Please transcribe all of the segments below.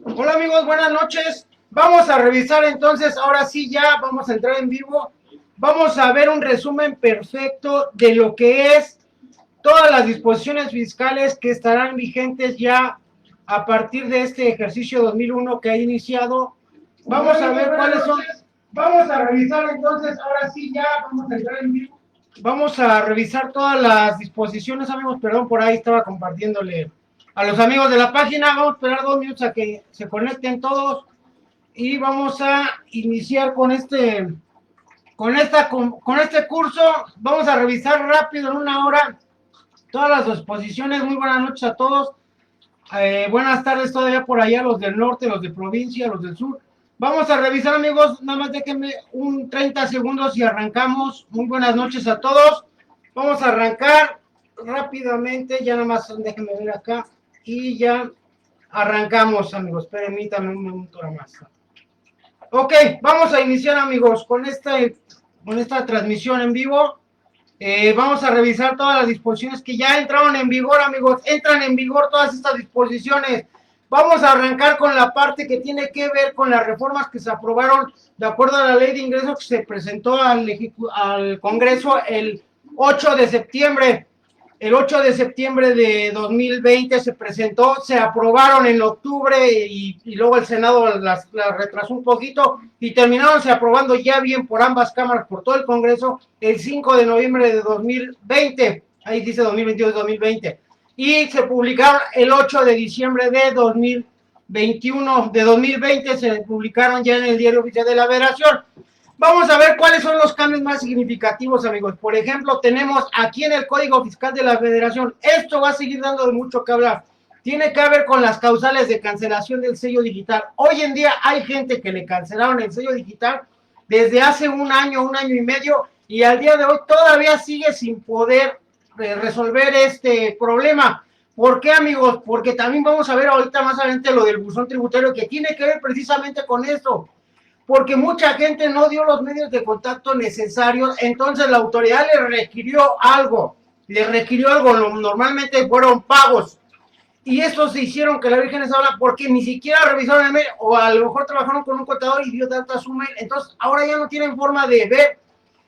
Hola amigos, buenas noches. Vamos a revisar entonces, ahora sí ya vamos a entrar en vivo. Vamos a ver un resumen perfecto de lo que es todas las disposiciones fiscales que estarán vigentes ya a partir de este ejercicio 2001 que ha iniciado. Vamos a ver cuáles son. Vamos a revisar entonces, ahora sí ya vamos a entrar en vivo. Vamos a revisar todas las disposiciones, amigos. Perdón, por ahí estaba compartiéndole a los amigos de la página. Vamos a esperar 2 minutos a que se conecten todos y vamos a iniciar con este curso. Vamos a revisar rápido en una hora todas las disposiciones. Muy buenas noches a todos. Buenas tardes todavía por allá, los del norte, los de provincia, los del sur. Vamos a revisar, amigos, nada más déjenme un 30 segundos y arrancamos. Muy buenas noches a todos. Vamos a arrancar rápidamente, ya nada más déjenme ver acá y ya arrancamos, amigos. Permítanme un minuto más. Ok, vamos a iniciar, amigos, con esta transmisión en vivo. Vamos a revisar todas las disposiciones que ya entraron en vigor, amigos. Entran en vigor todas estas disposiciones. Vamos a arrancar con la parte que tiene que ver con las reformas que se aprobaron de acuerdo a la ley de ingresos que se presentó al Congreso el 8 de septiembre. El 8 de septiembre de 2020 se presentó, se aprobaron en octubre y luego el Senado las retrasó un poquito y terminaron se aprobando ya bien por ambas cámaras, por todo el Congreso, el 5 de noviembre de 2020. Ahí dice 2022-2020. Y se publicaron el 8 de diciembre de 2021, de 2020, se publicaron ya en el Diario Oficial de la Federación. Vamos a ver cuáles son los cambios más significativos, amigos. Por ejemplo, tenemos aquí en el Código Fiscal de la Federación, esto va a seguir dando de mucho que hablar. Tiene que ver con las causales de cancelación del sello digital. Hoy en día hay gente que le cancelaron el sello digital desde hace un año y medio, y al día de hoy todavía sigue sin poder resolver este problema. ¿Por qué, amigos? Porque también vamos a ver ahorita más adelante lo del buzón tributario, que tiene que ver precisamente con esto, porque mucha gente no dio los medios de contacto necesarios. Entonces la autoridad le requirió algo, normalmente fueron pagos, y estos se hicieron que la Virgen les habla porque ni siquiera revisaron el mail, o a lo mejor trabajaron con un contador y dio data a su mail. Entonces ahora ya no tienen forma de ver,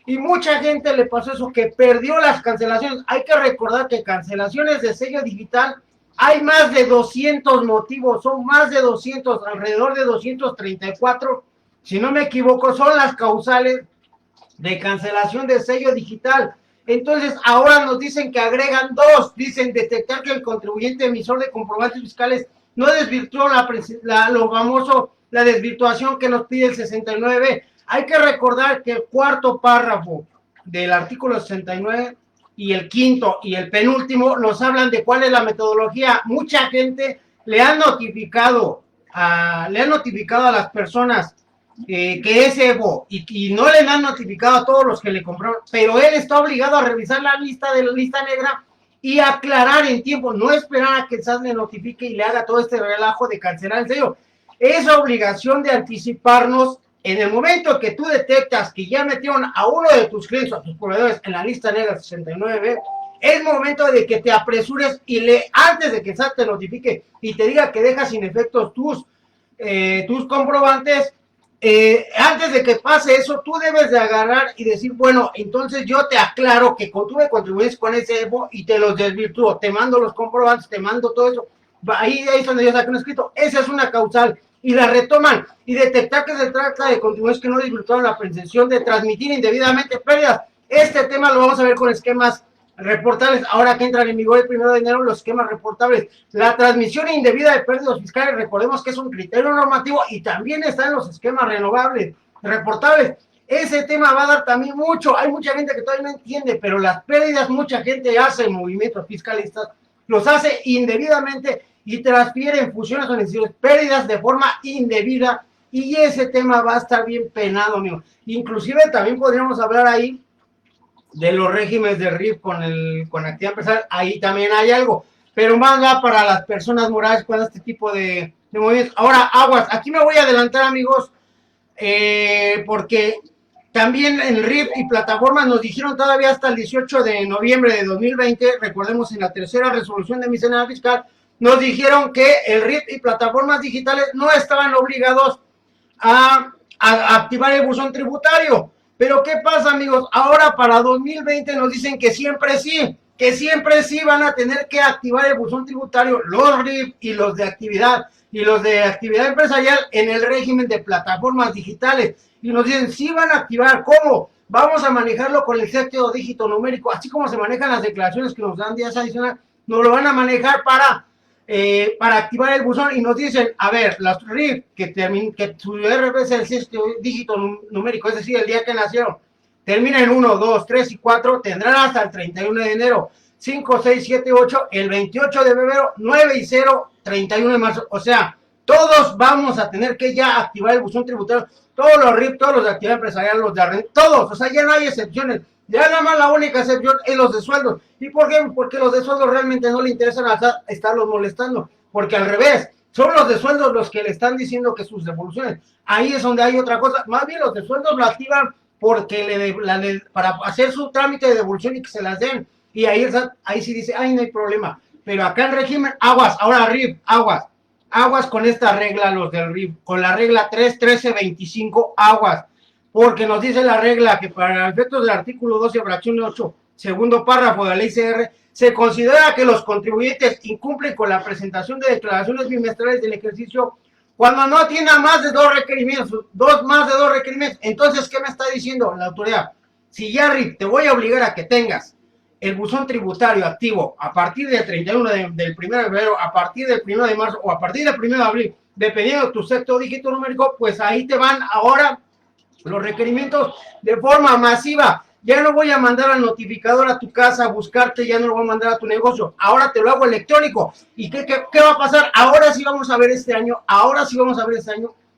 y mucha gente le pasó eso, que perdió las cancelaciones. Hay que recordar que cancelaciones de sello digital hay más de 200 motivos, son más de 200, alrededor de 234, si no me equivoco, son las causales de cancelación de sello digital. Entonces ahora nos dicen que agregan dos, dicen detectar que el contribuyente emisor de comprobantes fiscales no desvirtuó lo famoso, la desvirtuación que nos pide el 69. Hay que recordar que el cuarto párrafo del artículo 69 y el quinto y el penúltimo nos hablan de cuál es la metodología. Mucha gente le han notificado a las personas que es Evo, y no le han notificado a todos los que le compraron, pero él está obligado a revisar la lista de la lista negra y aclarar en tiempo, no esperar a que el SAT le notifique y le haga todo este relajo de cancelar el sello. Es obligación de anticiparnos. En el momento que tú detectas que ya metieron a uno de tus clientes, a tus proveedores, en la lista negra 69, es momento de que te apresures y antes de que el SAT te notifique y te diga que deja sin efectos tus comprobantes, antes de que pase eso, tú debes de agarrar y decir, bueno, entonces yo te aclaro que tuve contribuciones con ese EFO y te los desvirtúo, te mando los comprobantes, te mando todo eso. Ahí es donde yo saqué un escrito. Esa es una causal y la retoman, y detectar que se trata de contribuciones que no disfrutaron la pretensión de transmitir indebidamente pérdidas. Este tema lo vamos a ver con esquemas reportables. Ahora que entran en vigor el 1 de enero los esquemas reportables. La transmisión indebida de pérdidas fiscales, recordemos que es un criterio normativo y también está en los esquemas reportables. Ese tema va a dar también mucho. Hay mucha gente que todavía no entiende, pero las pérdidas, mucha gente hace movimientos fiscalistas, los hace indebidamente y transfieren fusiones o decisiones, pérdidas de forma indebida, y ese tema va a estar bien penado, amigo. Inclusive también podríamos hablar ahí de los regímenes de RIF con actividad empresarial. Ahí también hay algo, pero más va para las personas morales con este tipo de movimientos. Ahora, aguas, aquí me voy a adelantar, amigos, porque también en RIF y plataformas nos dijeron todavía hasta el 18 de noviembre de 2020, recordemos, en la tercera resolución de miscelánea fiscal, nos dijeron que el RIF y plataformas digitales no estaban obligados a activar el buzón tributario. Pero ¿qué pasa, amigos? Ahora para 2020 nos dicen que siempre sí van a tener que activar el buzón tributario, los RIF y los de actividad empresarial en el régimen de plataformas digitales. Y nos dicen, sí van a activar, ¿cómo? Vamos a manejarlo con el sexto dígito numérico, así como se manejan las declaraciones que nos dan días adicionales, nos lo van a manejar para activar el buzón y nos dicen, a ver, las RIF que su RB es el sexto dígito numérico, es decir, el día que nacieron, termina en 1, 2, 3 y 4, tendrán hasta el 31 de enero, 5, 6, 7, 8, el 28 de febrero, 9 y 0, 31 de marzo, o sea, todos vamos a tener que ya activar el buzón tributario, todos los RIF, todos los de actividad empresarial, los de arrendamiento, todos, o sea, ya no hay excepciones. Ya nada más la única excepción es los de sueldos. ¿Y por qué? Porque los de sueldos realmente no le interesan estarlos molestando. Porque al revés, son los de sueldos los que le están diciendo que sus devoluciones. Ahí es donde hay otra cosa. Más bien los de sueldos lo activan porque para hacer su trámite de devolución y que se las den. Y ahí sí dice, ay, no hay problema. Pero acá el régimen, aguas, ahora RIF, aguas con esta regla, los del RIF, con la regla 3.13.25, aguas. Porque nos dice la regla que para efectos del artículo 12, fracción 8, segundo párrafo de la ley CR, se considera que los contribuyentes incumplen con la presentación de declaraciones bimestrales del ejercicio cuando no tienen más de dos requerimientos. Entonces, ¿qué me está diciendo la autoridad? Si ya, RIF, te voy a obligar a que tengas el buzón tributario activo a partir del 31 del 1 de febrero, a partir del 1 de marzo o a partir del 1 de abril, dependiendo de tu sexto dígito numérico, pues ahí te van ahora los requerimientos de forma masiva. Ya no voy a mandar al notificador a tu casa a buscarte, ya no lo voy a mandar a tu negocio, ahora te lo hago electrónico. ¿Y qué va a pasar? Ahora sí vamos a ver este año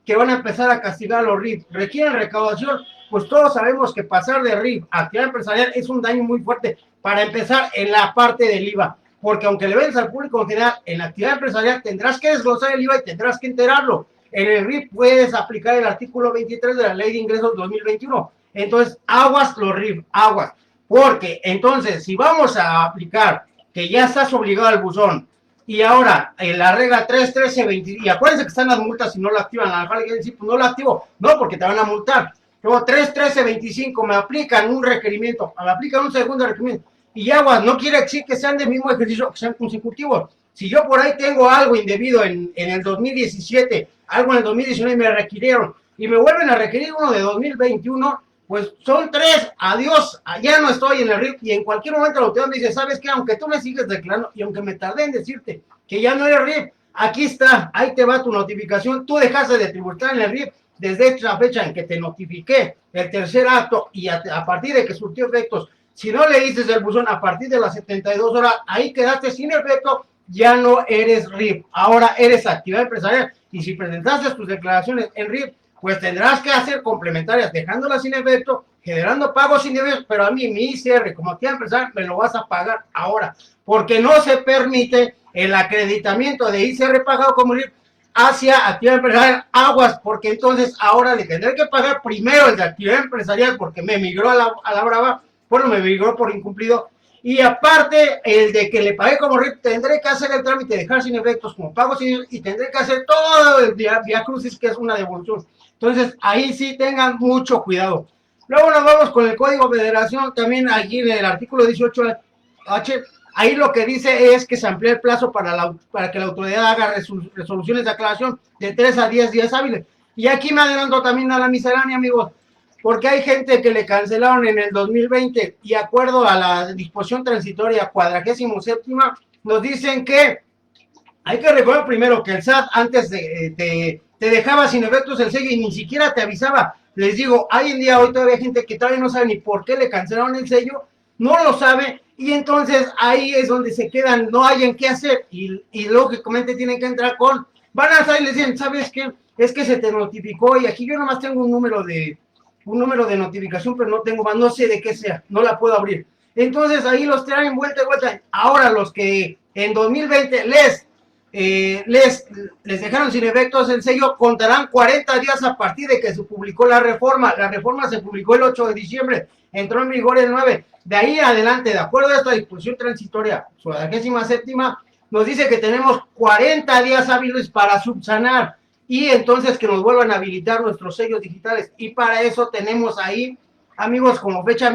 que van a empezar a castigar a los RIF. ¿Requieren recaudación? Pues todos sabemos que pasar de RIF a actividad empresarial es un daño muy fuerte, para empezar en la parte del IVA, porque aunque le vendes al público en general, en la actividad empresarial tendrás que desglosar el IVA y tendrás que enterarlo. En el RIF puedes aplicar el artículo 23 de la Ley de Ingresos 2021. Entonces, aguas los RIF, aguas. Porque entonces, si vamos a aplicar que ya estás obligado al buzón y ahora en la regla 3.13.20, y acuérdense que están las multas si no lo activan, a lo mejor alguien dice, pues no lo activo, no, porque te van a multar. Luego 3.13.25 me aplican un requerimiento, me aplican un segundo requerimiento, y aguas, no quiere decir que sean del mismo ejercicio, que sean consecutivos. Si yo por ahí tengo algo indebido en el 2017, algo en el 2019 me requirieron y me vuelven a requerir uno de 2021, pues son 3, adiós, ya no estoy en el RIF. Y en cualquier momento la autoridad me dice, ¿sabes qué? Aunque tú me sigues declarando y aunque me tardé en decirte que ya no eres RIF, aquí está, ahí te va tu notificación, tú dejaste de tributar en el RIF desde esta fecha en que te notifiqué el tercer acto y a partir de que surtió efectos. Si no le dices el buzón a partir de las 72 horas, ahí quedaste sin efecto, ya no eres RIF, ahora eres actividad empresarial. Y si presentaste tus declaraciones en RIF, pues tendrás que hacer complementarias, dejándolas sin efecto, generando pagos indebidos, pero a mí mi ICR como actividad empresarial me lo vas a pagar ahora, porque no se permite el acreditamiento de ICR pagado como RIF hacia actividad empresarial, aguas, porque entonces ahora le tendré que pagar primero el de actividad empresarial porque me migró a la brava, bueno, me migró por incumplido, y aparte el de que le pagué como RIF, tendré que hacer el trámite de dejar sin efectos como pagos y tendré que hacer todo el vía crucis, que es una devolución. Entonces ahí sí tengan mucho cuidado. Luego nos vamos con el Código de Federación, también allí en el artículo 18H, ahí lo que dice es que se amplía el plazo para que la autoridad haga resoluciones de aclaración de 3 a 10 días hábiles. Y aquí me adelanto también a la miscelánea, amigos, porque hay gente que le cancelaron en el 2020 y acuerdo a la disposición transitoria 47ª, nos dicen que hay que recordar primero que el SAT antes te dejaba sin efectos el sello y ni siquiera te avisaba. Les digo, hoy todavía hay gente que todavía no sabe ni por qué le cancelaron el sello, no lo sabe, y entonces ahí es donde se quedan, no hayan qué hacer, y lógicamente tienen que entrar van a salir y les dicen, ¿sabes qué? Es que se te notificó, y aquí yo nomás tengo un número de notificación, pero no tengo más, no sé de qué sea, no la puedo abrir. Entonces ahí los traen vuelta y vuelta. Ahora los que en 2020 les dejaron sin efectos el sello, contarán 40 días a partir de que se publicó la reforma. La reforma se publicó el 8 de diciembre, entró en vigor el 9. De ahí adelante, de acuerdo a esta disposición transitoria, su 47ª, nos dice que tenemos 40 días hábiles para subsanar y entonces que nos vuelvan a habilitar nuestros sellos digitales. Y para eso tenemos ahí, amigos, como fecha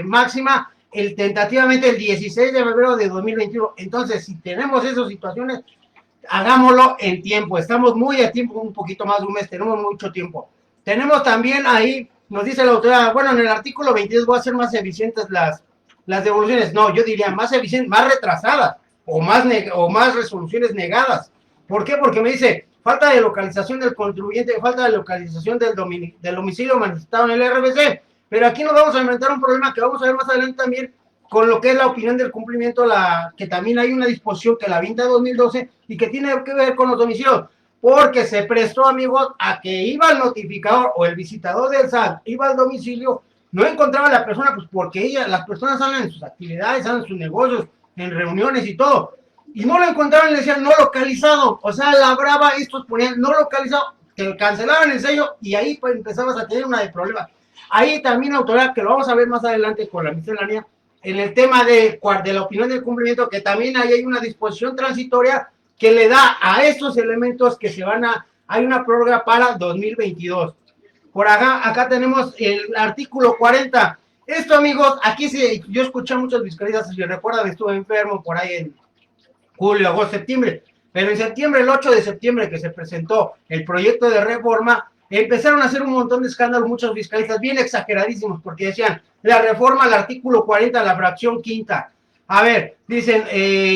máxima, tentativamente el 16 de febrero de 2021. Entonces, si tenemos esas situaciones, hagámoslo en tiempo. Estamos muy a tiempo, un poquito más de un mes, tenemos mucho tiempo. Tenemos también ahí, nos dice la autoridad, bueno, en el artículo 22 va a ser más eficientes las devoluciones. No, yo diría más eficientes, más retrasadas o más resoluciones negadas. ¿Por qué? Porque me dice, falta de localización del contribuyente, falta de localización del domicilio manifestado en el RBC. Pero aquí nos vamos a enfrentar un problema que vamos a ver más adelante también con lo que es la opinión del cumplimiento, que también hay una disposición que la vinta 2012 y que tiene que ver con los domicilios, porque se prestó, amigos, a que iba el notificador o el visitador del SAT, iba al domicilio, no encontraba a la persona, pues porque las personas salen en sus actividades, salen en sus negocios, en reuniones y todo, y no lo encontraban y le decían no localizado, o sea, la brava, estos ponían no localizado, te cancelaban el sello y ahí pues empezabas a tener una de problemas. Ahí también autoridad, que lo vamos a ver más adelante con la miscelánea, en el tema de la opinión del cumplimiento, que también ahí hay una disposición transitoria que le da a estos elementos que hay una prórroga para 2022. Por acá tenemos el artículo 40. Esto, amigos, aquí sí, yo escuché a muchos fiscalistas, si recuerdan, estuve enfermo por ahí en julio, agosto, septiembre, pero en septiembre, el 8 de septiembre que se presentó el proyecto de reforma, empezaron a hacer un montón de escándalos muchos fiscalistas, bien exageradísimos, porque decían, la reforma al artículo 40, la fracción quinta. A ver, dicen,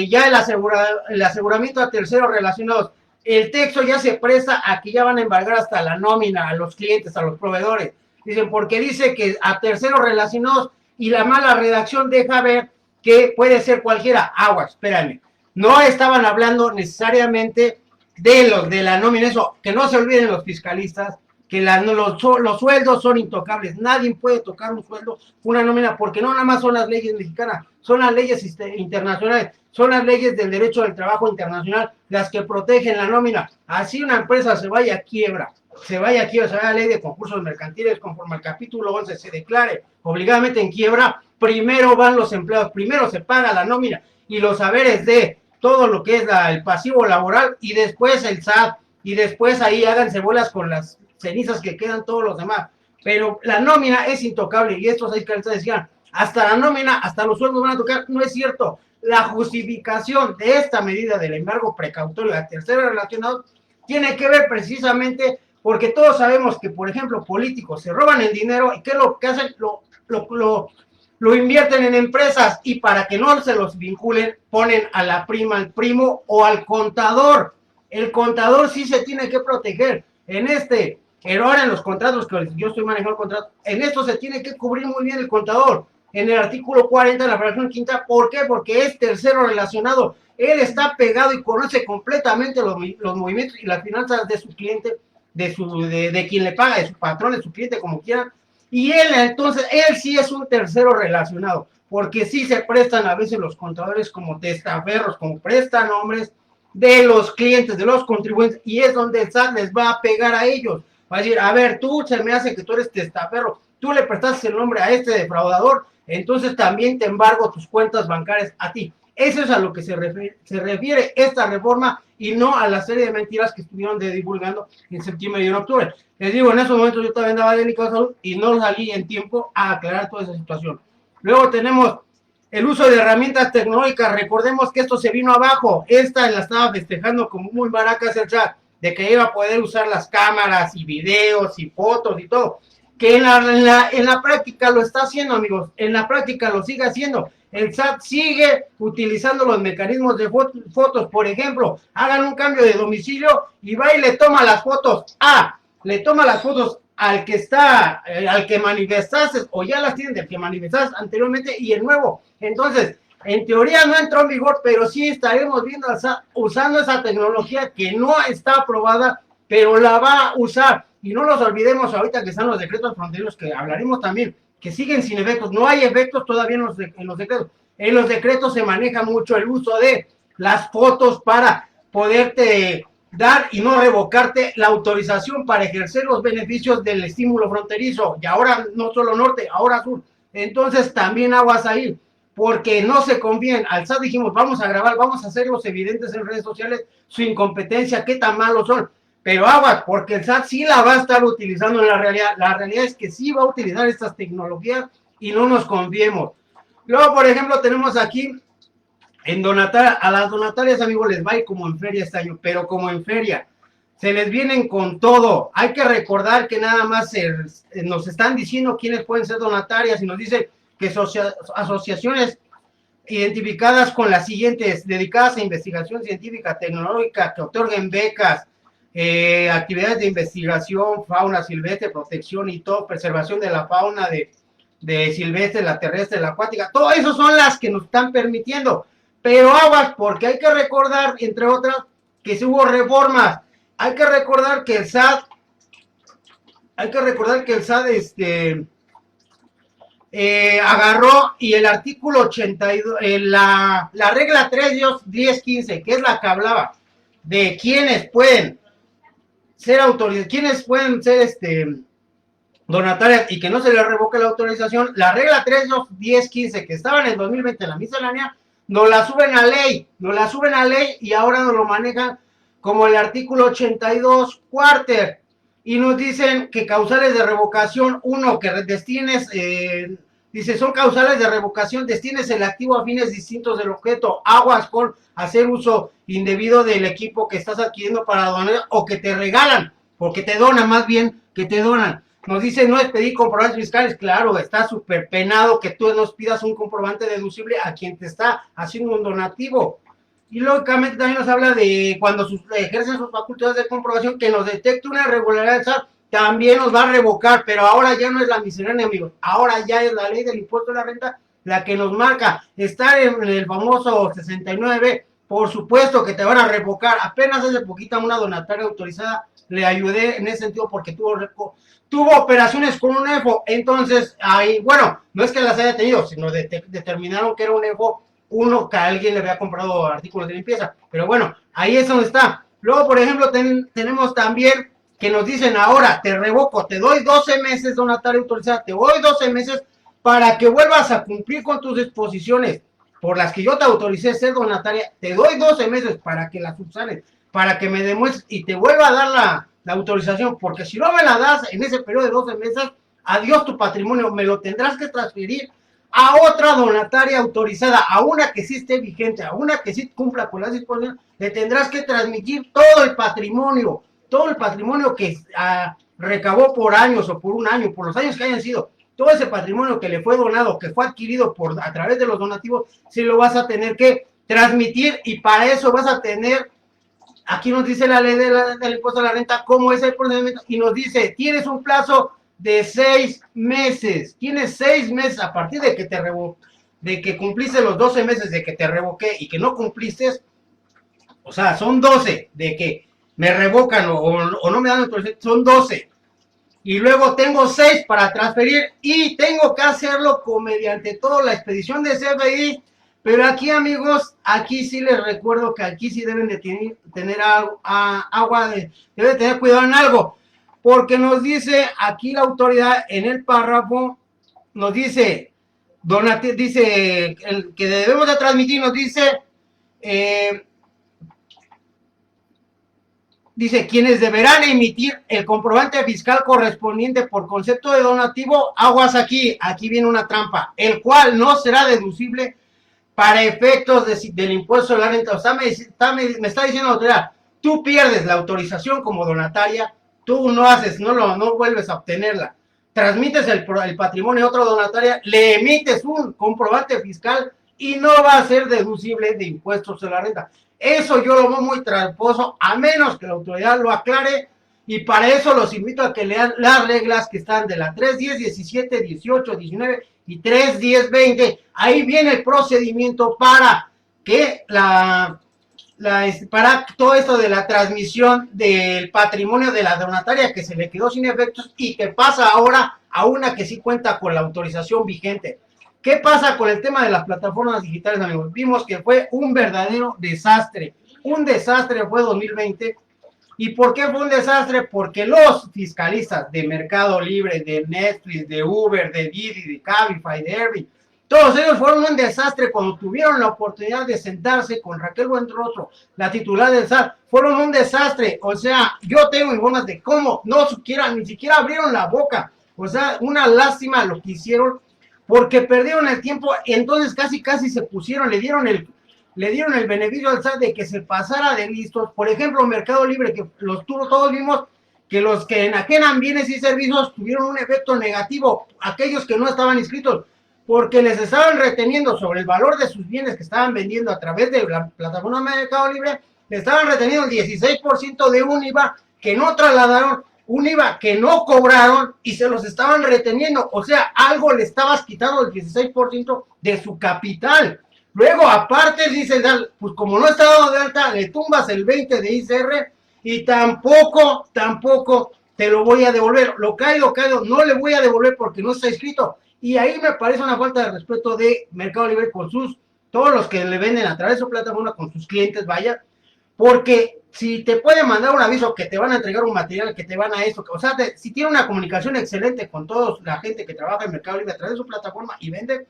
ya el aseguramiento a terceros relacionados, el texto ya se presta a que ya van a embargar hasta la nómina a los clientes, a los proveedores. Dicen, porque dice que a terceros relacionados y la mala redacción deja ver que puede ser cualquiera. Agua, espérame. No estaban hablando necesariamente de la nómina, eso, que no se olviden los fiscalistas, que los sueldos son intocables, nadie puede tocar un sueldo, una nómina, porque no nada más son las leyes mexicanas, son las leyes internacionales, son las leyes del derecho del trabajo internacional las que protegen la nómina. Así una empresa se vaya a quiebra, se vaya a la ley de concursos mercantiles, conforme al capítulo 11 se declare obligadamente en quiebra, primero van los empleados, primero se paga la nómina y los saberes de todo lo que es el pasivo laboral y después el SAT y después ahí háganse bolas con las cenizas que quedan todos los demás. Pero la nómina es intocable y estos fiscalistas decían, hasta la nómina, hasta los sueldos van a tocar. No es cierto. La justificación de esta medida del embargo precautorio a terceros relacionados tiene que ver precisamente porque todos sabemos que, por ejemplo, políticos se roban el dinero y ¿qué es lo que hacen? Lo invierten en empresas y para que no se los vinculen, ponen a la prima, al primo o al contador. El contador sí se tiene que proteger. Pero ahora en los contratos, que yo estoy manejando el contrato, en esto se tiene que cubrir muy bien el contador. En el artículo 40 de la fracción quinta, ¿por qué? Porque es tercero relacionado. Él está pegado y conoce completamente los movimientos y las finanzas de su cliente, de quien le paga, de su patrón, de su cliente, como quieran. Y entonces, él sí es un tercero relacionado, porque sí se prestan a veces los contadores como testaferros, como prestanombres de los clientes, de los contribuyentes, y es donde el SAT les va a pegar a ellos. Va a decir, a ver, tú se me hace que tú eres testaferro, tú le prestaste el nombre a este defraudador, entonces también te embargo tus cuentas bancarias a ti. Eso es a lo que se refiere esta reforma y no a la serie de mentiras que estuvieron divulgando en septiembre y en octubre. Les digo, en esos momentos yo también andaba delicado de salud y no salí en tiempo a aclarar toda esa situación. Luego tenemos el uso de herramientas tecnológicas. Recordemos que esto se vino abajo. Esta la estaba festejando como muy baracas el chat, de que iba a poder usar las cámaras y videos y fotos y todo. Que en la práctica lo está haciendo, amigos. En la práctica lo sigue haciendo. El SAT sigue utilizando los mecanismos de fotos. Por ejemplo, hagan un cambio de domicilio y va y le toma las fotos. Le toma las fotos al que manifestaste o ya las tienen del que manifestaste anteriormente y el nuevo. Entonces, en teoría no entró en vigor, pero sí estaremos viendo al SAT usando esa tecnología que no está aprobada, pero la va a usar. Y no nos olvidemos ahorita que están los decretos fronterizos, que hablaremos también, que siguen sin efectos. No hay efectos todavía en los decretos. En los decretos se maneja mucho el uso de las fotos para poderte dar y no revocarte la autorización para ejercer los beneficios del estímulo fronterizo. Y ahora no solo norte, ahora sur. Entonces también aguas ahí. porque no se confían. Al SAT dijimos, vamos a grabar, vamos a hacerlos evidentes en redes sociales, su incompetencia, qué tan malos son. Pero aguas, porque el SAT sí la va a estar utilizando en la realidad. La realidad es que sí va a utilizar estas tecnologías y no nos confiemos. Luego, por ejemplo, tenemos aquí en a las donatarias, amigos, les va a ir como en feria este año, pero como en feria. Se les vienen con todo. Hay que recordar que nada más nos están diciendo quiénes pueden ser donatarias y nos dicen que asociaciones identificadas con las siguientes, dedicadas a investigación científica, tecnológica, que otorguen becas, actividades de investigación, fauna silvestre, protección y todo, preservación de la fauna de silvestre, la terrestre, la acuática, todo eso son las que nos están permitiendo. Pero aguas, porque hay que recordar, entre otras, que si hubo reformas. Hay que recordar que el SAT, agarró y el artículo 82, la regla 3.10.15, que es la que hablaba de quiénes pueden ser autorizados, quiénes pueden ser donatarias y que no se les revoque la autorización. La regla 3.10.15, que estaba en el 2020 en la miscelánea, nos la suben a ley y ahora nos lo manejan como el artículo 82 cuarter, y nos dicen que causales de revocación, uno, que destines, dice, son causales de revocación, destines el activo a fines distintos del objeto, aguas con hacer uso indebido del equipo que estás adquiriendo para donar, o que te regalan, porque te donan, más bien, que te donan. Nos dice, no es pedir comprobantes fiscales. Claro, está súper penado que tú nos pidas un comprobante deducible a quien te está haciendo un donativo. Y lógicamente también nos habla de cuando ejercen sus facultades de comprobación, que nos detecte una irregularidad, también nos va a revocar, pero ahora ya no es la miscelánea, amigos, ahora ya es la ley del impuesto de la renta la que nos marca. Estar en el famoso 69, por supuesto que te van a revocar. Apenas hace poquita una donataria autorizada le ayudé en ese sentido porque tuvo operaciones con un EFO, entonces ahí, bueno, no es que las haya tenido, sino determinaron que era un EFO, uno que a alguien le había comprado artículos de limpieza, pero bueno, ahí es donde está. Luego, por ejemplo, tenemos también que nos dicen ahora, te revoco, te doy 12 meses donataria autorizada, te doy 12 meses para que vuelvas a cumplir con tus disposiciones por las que yo te autoricé ser donataria, te doy 12 meses para que las subsanes, para que me demuestres y te vuelva a dar la autorización, porque si no me la das en ese periodo de 12 meses, adiós tu patrimonio, me lo tendrás que transferir a otra donataria autorizada, a una que sí esté vigente, a una que sí cumpla con las disposiciones, le tendrás que transmitir todo el patrimonio que recabó por años o por un año, por los años que hayan sido, todo ese patrimonio que le fue donado, que fue adquirido a través de los donativos, sí lo vas a tener que transmitir, y para eso vas a tener, aquí nos dice la ley del impuesto a la renta, cómo es el procedimiento, y nos dice, tienes un plazo de 6 meses, tienes 6 meses a partir de que de que cumpliste los 12 meses de que te revoqué y que no cumpliste, o sea, son 12 de que me revocan o no me dan autorización, son 12. Y luego tengo 6 para transferir y tengo que hacerlo mediante toda la expedición de CFDI. Pero aquí, amigos, aquí sí les recuerdo que aquí sí deben de tener deben tener cuidado en algo, porque nos dice aquí la autoridad en el párrafo, nos dice, dice el que debemos de transmitir, nos dice, dice, quienes deberán emitir el comprobante fiscal correspondiente por concepto de donativo, aguas aquí viene una trampa, el cual no será deducible para efectos del impuesto de la renta. O sea, me está diciendo la autoridad, tú pierdes la autorización como donataria, tú no vuelves a obtenerla, transmites el patrimonio a otra donataria, le emites un comprobante fiscal y no va a ser deducible de impuestos de la renta. Eso yo lo veo muy tramposo, a menos que la autoridad lo aclare, y para eso los invito a que lean las reglas que están de la 3.10, 17, 18, 19 y 3.10.20. Ahí viene el procedimiento para que para todo esto de la transmisión del patrimonio de la donataria que se le quedó sin efectos y que pasa ahora a una que sí cuenta con la autorización vigente. ¿Qué pasa con el tema de las plataformas digitales, amigos? Vimos que fue un verdadero desastre. Un desastre fue 2020. ¿Y por qué fue un desastre? Porque los fiscalistas de Mercado Libre, de Netflix, de Uber, de Didi, de Cabify, de Airbnb, Todos ellos fueron un desastre cuando tuvieron la oportunidad de sentarse con Raquel Buenrostro, la titular del SAT. Fueron un desastre. O sea, yo tengo informes de cómo ni siquiera abrieron la boca. O sea, una lástima lo que hicieron porque perdieron el tiempo. Entonces casi se pusieron, le dieron el beneficio al SAT de que se pasara de listos. Por ejemplo, Mercado Libre, que los tuvo, todos vimos que los que enajenan bienes y servicios tuvieron un efecto negativo. Aquellos que no estaban inscritos, porque les estaban reteniendo sobre el valor de sus bienes que estaban vendiendo a través de la plataforma Mercado Libre, le estaban reteniendo el 16% de un IVA que no trasladaron, un IVA que no cobraron y se los estaban reteniendo. O sea, algo le estabas quitando el 16% de su capital. Luego, aparte, dice, pues como no está dado de alta, le tumbas el 20% de ICR y tampoco te lo voy a devolver. Lo caído, no le voy a devolver porque no está inscrito. Y ahí me parece una falta de respeto de Mercado Libre con todos los que le venden a través de su plataforma, con sus clientes, vaya, porque si te pueden mandar un aviso que te van a entregar un material, que te van a esto, o sea, si tiene una comunicación excelente con toda la gente que trabaja en Mercado Libre a través de su plataforma y vende,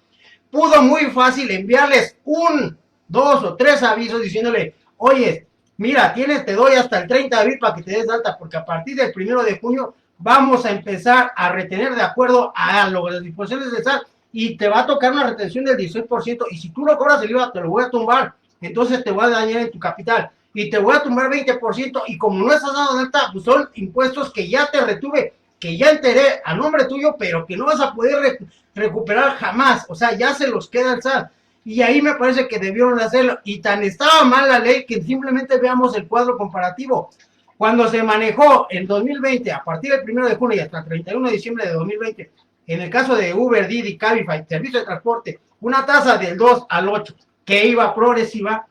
pudo muy fácil enviarles 1, 2 o 3 avisos diciéndole, oye, mira, te doy hasta el 30 de abril para que te des de alta, porque a partir del 1 de junio vamos a empezar a retener de acuerdo a las disposiciones del SAT y te va a tocar una retención del 16%, y si tú no cobras el IVA te lo voy a tumbar, entonces te voy a dañar en tu capital y te voy a tumbar 20%, y como no estás dado de alta, pues son impuestos que ya te retuve, que ya enteré a nombre tuyo, pero que no vas a poder recuperar jamás. O sea, ya se los queda el SAT. Y ahí me parece que debieron hacerlo. Y tan estaba mal la ley que simplemente veamos el cuadro comparativo. Cuando se manejó en 2020, a partir del 1 de junio y hasta el 31 de diciembre de 2020, en el caso de Uber, Didi, Cabify, servicio de transporte, una tasa del 2 al 8, que iba progresiva.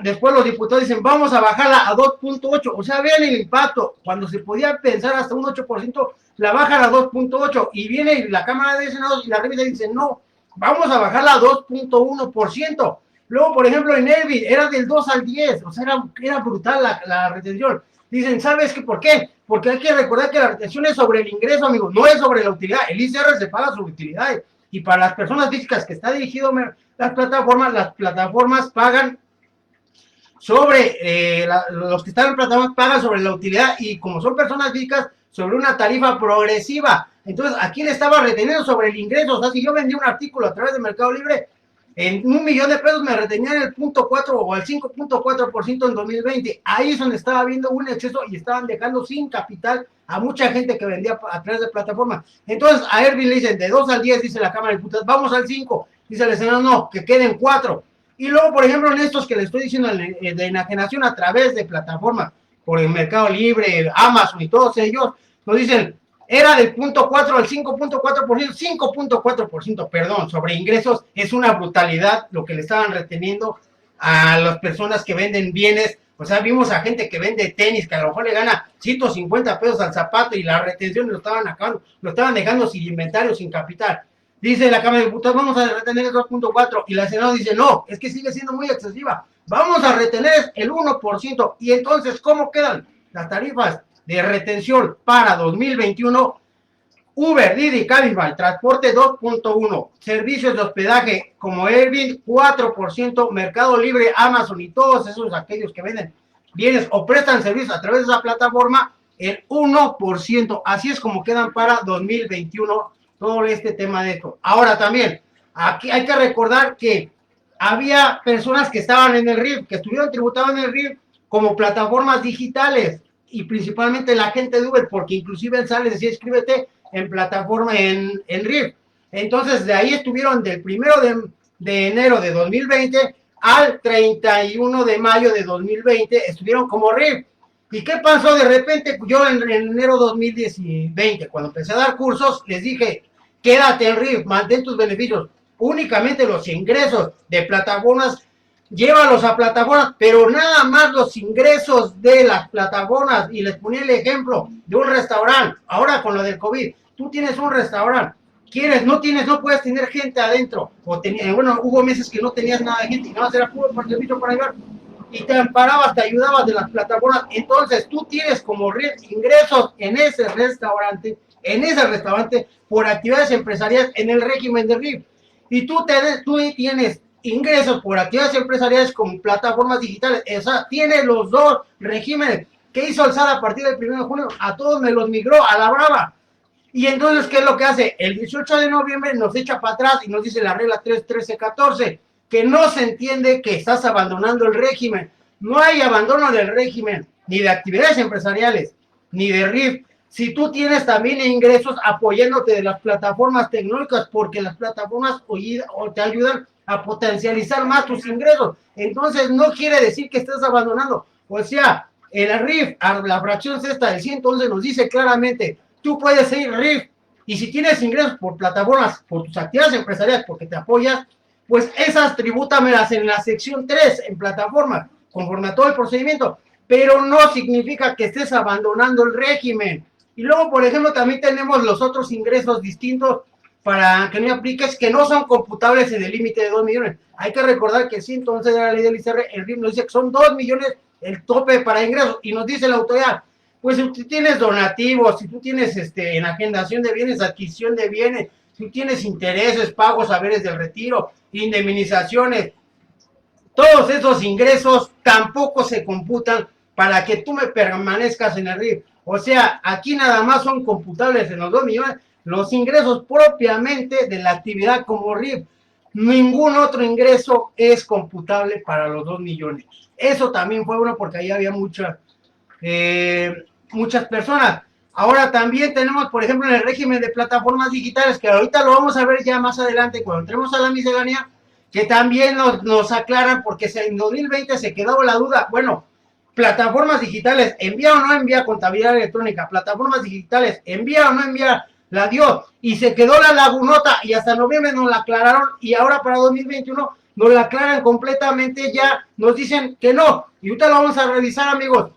Después los diputados dicen, vamos a bajarla a 2.8, o sea, vean el impacto, cuando se podía pensar hasta un 8%, la bajan a 2.8, y viene la Cámara de Senados y la revisa y dice, no, vamos a bajarla a 2.1%. Luego, por ejemplo, en Airbnb era del 2 al 10, o sea, era brutal la retención. Dicen, ¿sabes qué? ¿Por qué? Porque hay que recordar que la retención es sobre el ingreso, amigos, no es sobre la utilidad. El ICR se paga sobre utilidades, y para las personas físicas que está dirigido las plataformas pagan sobre, los que están en plataformas pagan sobre la utilidad, y como son personas físicas, sobre una tarifa progresiva. Entonces, aquí le estaba reteniendo sobre el ingreso. O sea, si yo vendí un artículo a través de Mercado Libre, en $1,000,000 me retenían el 0.4 o el 5.4% en 2020. Ahí es donde estaba viendo un exceso y estaban dejando sin capital a mucha gente que vendía a través de plataformas. Entonces, a Airbnb le dicen de 2 al 10, dice la Cámara de Diputados, vamos al 5. Dice el Senado, no, que queden 4. Y luego, por ejemplo, en estos que les estoy diciendo de enajenación a través de plataformas, por el Mercado Libre, Amazon y todos ellos, nos dicen, era del 0.4 al 5.4%, 5.4%, perdón, sobre ingresos. Es una brutalidad lo que le estaban reteniendo a las personas que venden bienes. O sea, vimos a gente que vende tenis, que a lo mejor le gana $150 al zapato, y la retención lo estaban acabando, lo estaban dejando sin inventario, sin capital. Dice la Cámara de Diputados, vamos a retener el 2.4, y la Senado dice, no, es que sigue siendo muy excesiva, vamos a retener el 1%, y entonces, ¿cómo quedan las tarifas de retención para 2021? Uber, Didi, Cabify, transporte 2.1, servicios de hospedaje como Airbnb 4%, Mercado Libre, Amazon y todos esos aquellos que venden bienes o prestan servicios a través de esa plataforma, el 1%. Así es como quedan para 2021 todo este tema de esto. Ahora también, aquí hay que recordar que había personas que estaban en el RIF, que estuvieron tributados en el RIF como plataformas digitales, y principalmente la gente de Uber, porque inclusive el SAT les decía, inscríbete en plataforma en RIF. Entonces, de ahí estuvieron del 1 de enero de 2020 al 31 de mayo de 2020, estuvieron como RIF. ¿Y qué pasó? De repente, yo en enero de 2020, cuando empecé a dar cursos, les dije, quédate en RIF, mantén tus beneficios, únicamente los ingresos de plataformas, llévalos a plataformas, pero nada más los ingresos de las plataformas. Y les ponía el ejemplo de un restaurante. Ahora con lo del COVID, tú tienes un restaurante, no puedes tener gente adentro, bueno, hubo meses que no tenías nada de gente y nada más era puro por servicio para ayudar, y te amparabas, te ayudabas de las plataformas. Entonces tú tienes como ingresos en ese restaurante por actividades empresariales en el régimen de RIF. y tú tienes ingresos por actividades empresariales con plataformas digitales, o sea, tiene los dos regímenes que hizo el SAT a partir del 1 de junio, a todos me los migró a la brava. Y entonces, ¿qué es lo que hace? El 18 de noviembre nos echa para atrás y nos dice la regla 3.13.14, que no se entiende que estás abandonando el régimen. No hay abandono del régimen, ni de actividades empresariales, ni de RIF. Si tú tienes también ingresos apoyándote de las plataformas tecnológicas, porque las plataformas te ayudan a potencializar más tus ingresos. Entonces, no quiere decir que estés abandonando. O sea, el RIF, la fracción sexta del 111 nos dice claramente, tú puedes ser RIF, y si tienes ingresos por plataformas, por tus actividades empresariales, porque te apoyas, pues esas tribútamelas en la sección 3, en plataformas, conforme a todo el procedimiento, pero no significa que estés abandonando el régimen. Y luego, por ejemplo, también tenemos los otros ingresos distintos para que no apliques, que no son computables en el límite de 2 millones. Hay que recordar que el 111 de la ley del ICR, el RIF nos dice que son 2 millones el tope para ingresos, y nos dice la autoridad, pues si tú tienes donativos, si tú tienes enajendación de bienes, adquisición de bienes, si tú tienes intereses, pagos, haberes del retiro, indemnizaciones, todos esos ingresos tampoco se computan para que tú me permanezcas en el RIF. O sea, aquí nada más son computables en los 2 millones los ingresos propiamente de la actividad como RIF. Ningún otro ingreso es computable para los 2 millones. Eso también fue bueno porque ahí había muchas personas. Ahora también tenemos, por ejemplo, en el régimen de plataformas digitales, que ahorita lo vamos a ver ya más adelante cuando entremos a la miscelánea, que también nos aclaran, porque en 2020 se quedó la duda, bueno, plataformas digitales, ¿envía o no envía contabilidad electrónica? Plataformas digitales, ¿envía o no envía? La dio, y se quedó la lagunota, y hasta noviembre nos la aclararon, y ahora para 2021 nos la aclaran completamente, ya nos dicen que no, y ahorita lo vamos a revisar, amigos.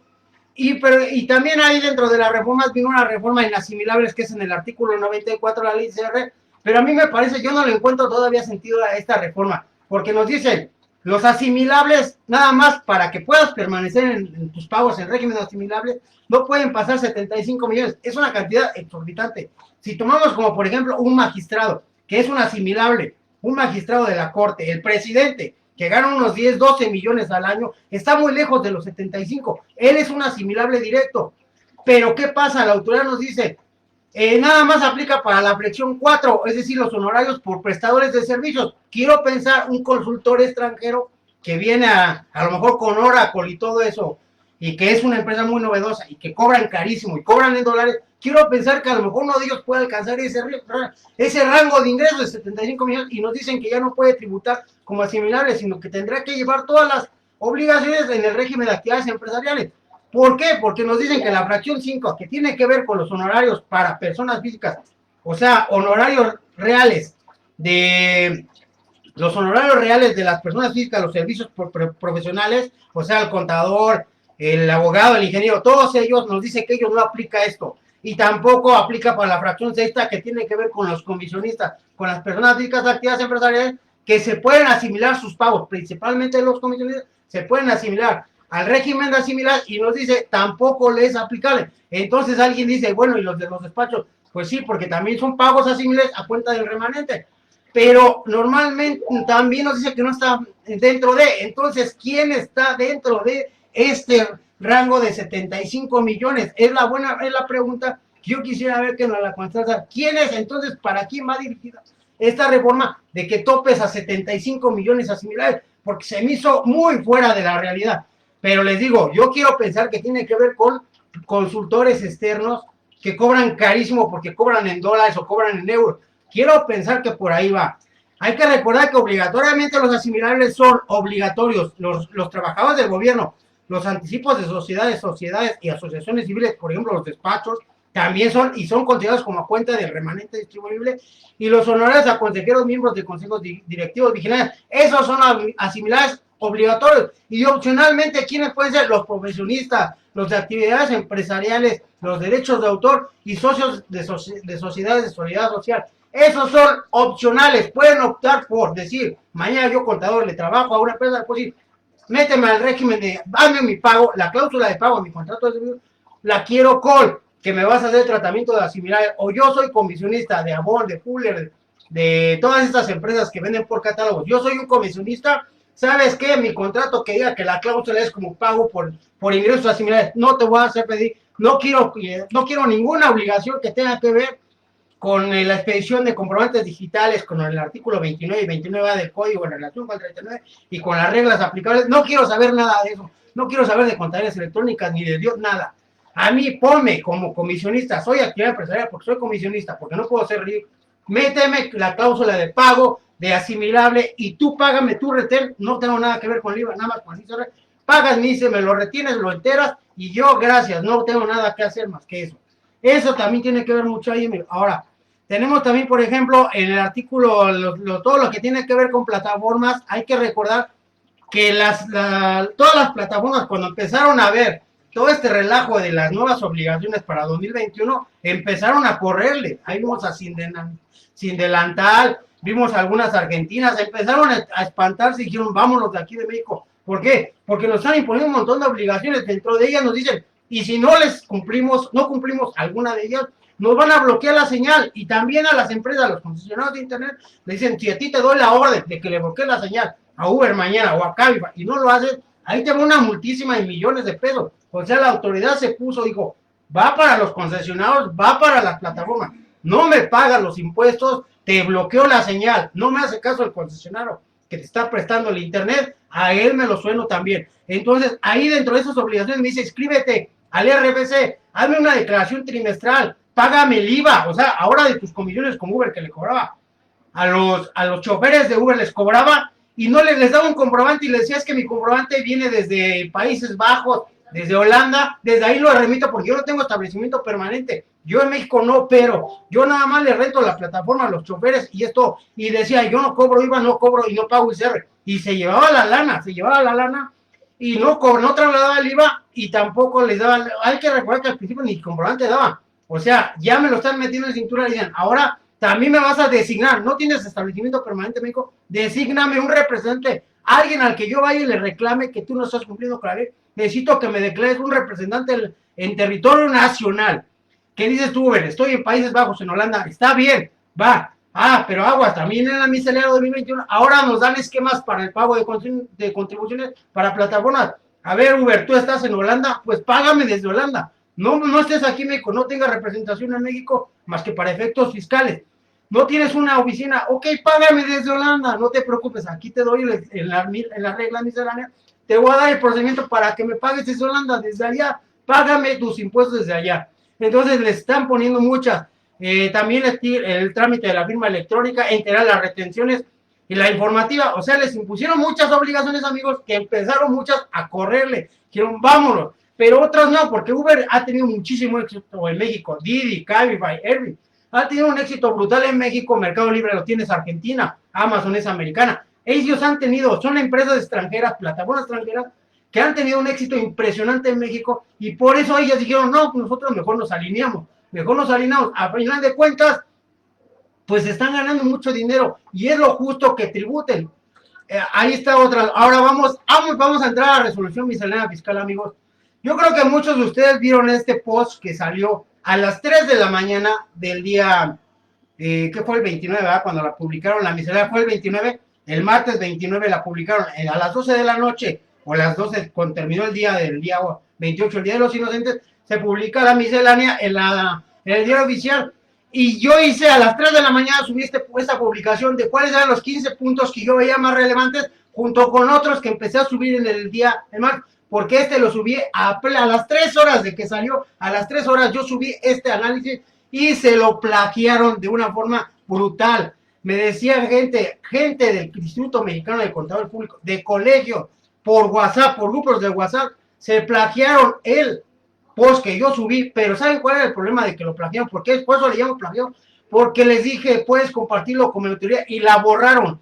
Y también ahí dentro de las reformas vino una reforma en asimilables, que es en el artículo 94 de la ley CR, pero a mí me parece, yo no le encuentro todavía sentido a esta reforma, porque nos dicen, los asimilables, nada más para que puedas permanecer en tus pagos en régimen asimilable, no pueden pasar 75 millones, es una cantidad exorbitante. Si tomamos como por ejemplo un magistrado, que es un asimilable, un magistrado de la corte, el presidente, que gana unos 10, 12 millones al año, está muy lejos de los 75, él es un asimilable directo. Pero ¿qué pasa? La autoridad nos dice, nada más aplica para la flexión 4, es decir, los honorarios por prestadores de servicios. Quiero pensar un consultor extranjero que viene a lo mejor con Oracle y todo eso, y que es una empresa muy novedosa y que cobran carísimo y cobran en dólares. Quiero pensar que a lo mejor uno de ellos puede alcanzar ese rango de ingresos de 75 millones, y nos dicen que ya no puede tributar como asimilable, sino que tendrá que llevar todas las obligaciones en el régimen de actividades empresariales. ¿Por qué? Porque nos dicen que la fracción 5, que tiene que ver con los honorarios para personas físicas, o sea, honorarios reales de las personas físicas, los servicios profesionales, o sea, el contador, el abogado, el ingeniero, todos ellos nos dicen que ellos no aplica esto. Y tampoco aplica para la fracción sexta, que tiene que ver con los comisionistas, con las personas físicas de actividades empresariales, que se pueden asimilar sus pagos, principalmente los comisionistas, se pueden asimilar al régimen de asimilar, y nos dice, tampoco le es aplicable. Entonces alguien dice, bueno, ¿y los de los despachos? Pues sí, porque también son pagos asimilables a cuenta del remanente. Pero normalmente también nos dice que no está dentro de. Entonces, ¿quién está dentro de este rango de 75 millones? Es la pregunta que yo quisiera ver que nos la contesta. ¿Quién es? Entonces, ¿para quién va dirigida esta reforma de que topes a 75 millones asimilables? Porque se me hizo muy fuera de la realidad. Pero les digo, yo quiero pensar que tiene que ver con consultores externos que cobran carísimo porque cobran en dólares o cobran en euros. Quiero pensar que por ahí va. Hay que recordar que obligatoriamente los asimilables son obligatorios. Los trabajadores del gobierno, los anticipos de sociedades y asociaciones civiles, por ejemplo, los despachos, también son considerados como cuenta del remanente distribuible, y los honorarios a consejeros, miembros de consejos directivos, vigilantes, esos son asimilables obligatorios. Y opcionalmente, ¿quiénes pueden ser? Los profesionistas, los de actividades empresariales, los derechos de autor y socios de sociedades de solidaridad social. Esos son opcionales. Pueden optar por decir, mañana yo, contador, le trabajo a una empresa, pues decir, méteme al régimen de, dame mi pago, la cláusula de pago, mi contrato de servicio, la quiero con que me vas a hacer tratamiento de asimilar, o yo soy comisionista de Avon, de Fuller, de todas estas empresas que venden por catálogos. Yo soy un comisionista, ¿sabes qué? Mi contrato que diga que la cláusula es como pago por ingresos asimilables, no te voy a hacer pedir, no quiero ninguna obligación que tenga que ver con la expedición de comprobantes digitales, con el artículo 29 y 29A del código en relación con el 39 y con las reglas aplicables. No quiero saber nada de eso, no quiero saber de contabilidades electrónicas ni de Dios, nada. A mí ponme como comisionista, soy actividad empresarial porque soy comisionista, porque no puedo ser rico. Méteme la cláusula de pago, de asimilable, y tú págame tu retén, no tengo nada que ver con el IVA, nada más con el IVA, pagas mi ICE, me lo retienes, lo enteras, y yo, gracias, no tengo nada que hacer más que eso. Eso también tiene que ver mucho ahí. Ahora, tenemos también, por ejemplo, en el artículo, todo lo que tiene que ver con plataformas, hay que recordar que todas las plataformas, cuando empezaron a ver todo este relajo de las nuevas obligaciones para 2021, empezaron a correrle. Ahí vimos a Sin Delantal, vimos algunas argentinas, empezaron a espantarse y dijeron, vámonos de aquí de México. ¿Por qué? Porque nos están imponiendo un montón de obligaciones, dentro de ellas nos dicen, y si no no cumplimos alguna de ellas, nos van a bloquear la señal. Y también a las empresas, a los concesionarios de internet, le dicen, si a ti te doy la orden de que le bloquee la señal a Uber mañana o a Cabify y no lo haces, ahí te va una multísima de millones de pesos. O sea, la autoridad se puso, dijo, va para los concesionarios, va para las plataformas, no me pagas los impuestos, te bloqueo la señal, no me hace caso el concesionario que te está prestando el internet, a él me lo sueno también. Entonces, ahí dentro de esas obligaciones me dice, inscríbete al RFC, hazme una declaración trimestral, págame el IVA, o sea, ahora de tus comisiones con Uber que le cobraba, a los choferes de Uber les cobraba y no les daba un comprobante y les decía, es que mi comprobante viene desde Países Bajos, desde Holanda, desde ahí lo remito porque yo no tengo establecimiento permanente, yo en México no opero, yo nada más le rento la plataforma a los choferes y esto, y decía, yo no cobro IVA, no cobro y no pago ICR, y se llevaba la lana y no trasladaba el IVA y tampoco les daba, hay que recordar que al principio ni comprobante daba, o sea, ya me lo están metiendo en cintura y dicen, ahora también me vas a designar, no tienes establecimiento permanente en México, desígname un representante, alguien al que yo vaya y le reclame que tú no estás cumpliendo con la ley, necesito que me declares un representante en territorio nacional. ¿Qué dices tú, Uber? Estoy en Países Bajos, en Holanda, está bien, va, pero aguas, también en la miscelánea 2021, ahora nos dan esquemas para el pago de contribuciones para plataformas. A ver, Uber, tú estás en Holanda, pues págame desde Holanda. No estés aquí en México, no tengas representación en México más que para efectos fiscales. No tienes una oficina, ok, págame desde Holanda, no te preocupes, aquí te doy en la regla miscelánea, te voy a dar el procedimiento para que me pagues desde Holanda, desde allá, págame tus impuestos desde allá. Entonces le están poniendo muchas, también el trámite de la firma electrónica, enterar las retenciones y la informativa, o sea, les impusieron muchas obligaciones, amigos, que empezaron muchas a correrle, dijeron, vámonos, pero otras no, porque Uber ha tenido muchísimo éxito en México, Didi, Cabify, Airbnb, ha tenido un éxito brutal en México, Mercado Libre lo tienes Argentina, Amazon es americana, ellos son empresas extranjeras, plataformas extranjeras, que han tenido un éxito impresionante en México, y por eso ellas dijeron, no, nosotros mejor nos alineamos, a final de cuentas, pues están ganando mucho dinero, y es lo justo que tributen. Ahí está otra, ahora vamos a entrar a la resolución miscelánea fiscal, amigos. Yo creo que muchos de ustedes vieron este post que salió a las 3 de la mañana del día, que fue el 29, ¿verdad? Cuando la publicaron, la miscelánea fue el 29, el martes 29 la publicaron, a las 12 de la noche, o a las 12, cuando terminó el día 28, el Día de los Inocentes, se publica la miscelánea en el diario oficial, y yo hice a las 3 de la mañana, subí esta publicación de cuáles eran los 15 puntos que yo veía más relevantes, junto con otros que empecé a subir en el día, el martes, porque lo subí a las 3 horas de que salió, a las 3 horas yo subí este análisis y se lo plagiaron de una forma brutal. Me decían gente del Instituto Mexicano de Contador Público, de colegio, por WhatsApp, por grupos de WhatsApp, se plagiaron el post que yo subí, pero ¿saben cuál era el problema de que lo plagiaron? ¿Por qué? Por eso le llamo plagiado, porque les dije, puedes compartirlo con mi autoridad, y la borraron,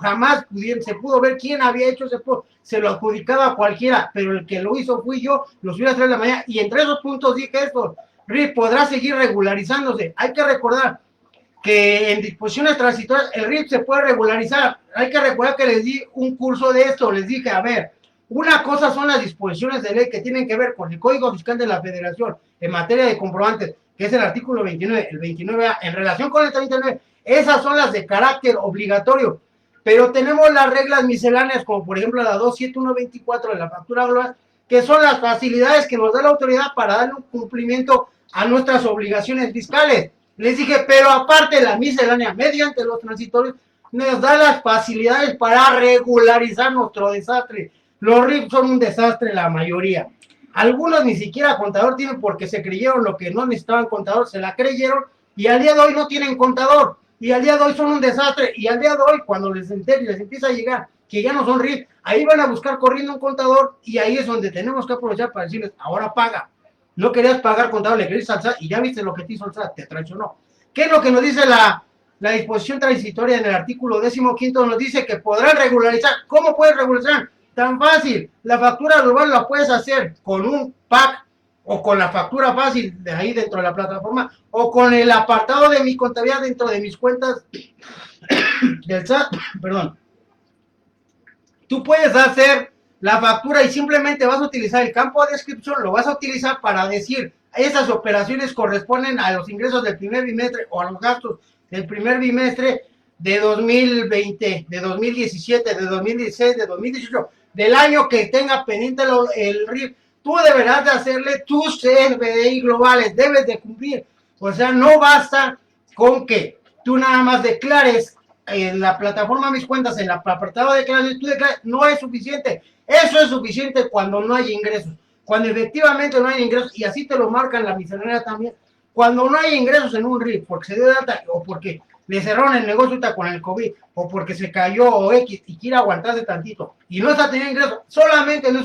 jamás se pudo ver quién había hecho ese post, se lo adjudicaba a cualquiera, pero el que lo hizo fui yo, lo subí a las 3 de la mañana, y entre esos puntos dije esto, RIF podrá seguir regularizándose, hay que recordar que en disposiciones transitorias el RIF se puede regularizar, hay que recordar que les di un curso de esto, les dije, a ver, una cosa son las disposiciones de ley que tienen que ver con el Código Fiscal de la Federación en materia de comprobantes, que es el artículo 29, el 29A, en relación con el 39, Esas son las de carácter obligatorio. Pero tenemos las reglas misceláneas, como por ejemplo la 27124 de la factura global, que son las facilidades que nos da la autoridad para darle un cumplimiento a nuestras obligaciones fiscales. Les dije, pero aparte la miscelánea, mediante los transitorios, nos da las facilidades para regularizar nuestro desastre. Los RIF son un desastre la mayoría. Algunos ni siquiera contador tienen porque se creyeron lo que no necesitaban contador, se la creyeron y al día de hoy no tienen contador. Y al día de hoy son un desastre. Y al día de hoy, cuando les empieza a llegar que ya no son RIF, ahí van a buscar corriendo un contador y ahí es donde tenemos que aprovechar para decirles, ahora paga. No querías pagar contador, le querías al SAT y ya viste lo que te hizo el SAT, te traicionó. ¿Qué es lo que nos dice la disposición transitoria en el artículo 15? Nos dice que podrán regularizar. ¿Cómo puedes regularizar? Tan fácil. La factura global la puedes hacer con un PAC o con la factura fácil de ahí dentro de la plataforma o con el apartado de mi contabilidad dentro de mis cuentas del SAT, perdón. Tú puedes hacer la factura y simplemente vas a utilizar el campo de descripción, lo vas a utilizar para decir esas operaciones corresponden a los ingresos del primer bimestre o a los gastos del primer bimestre de 2020, de 2017, de 2016, de 2018, del año que tenga pendiente el RIF. Tú deberás de hacerle tus CFDI globales, debes de cumplir. O sea, no basta con que tú nada más declares en la plataforma Mis Cuentas, en el apartado de declaraciones, tú declaras, no es suficiente. Eso es suficiente cuando no hay ingresos. Cuando efectivamente no hay ingresos, y así te lo marca en la miscelánea también, cuando no hay ingresos en un RIF, porque se dio de alta o porque le cerraron el negocio con el COVID, o porque se cayó o X y quiere aguantarse tantito, y no está teniendo ingresos, solamente en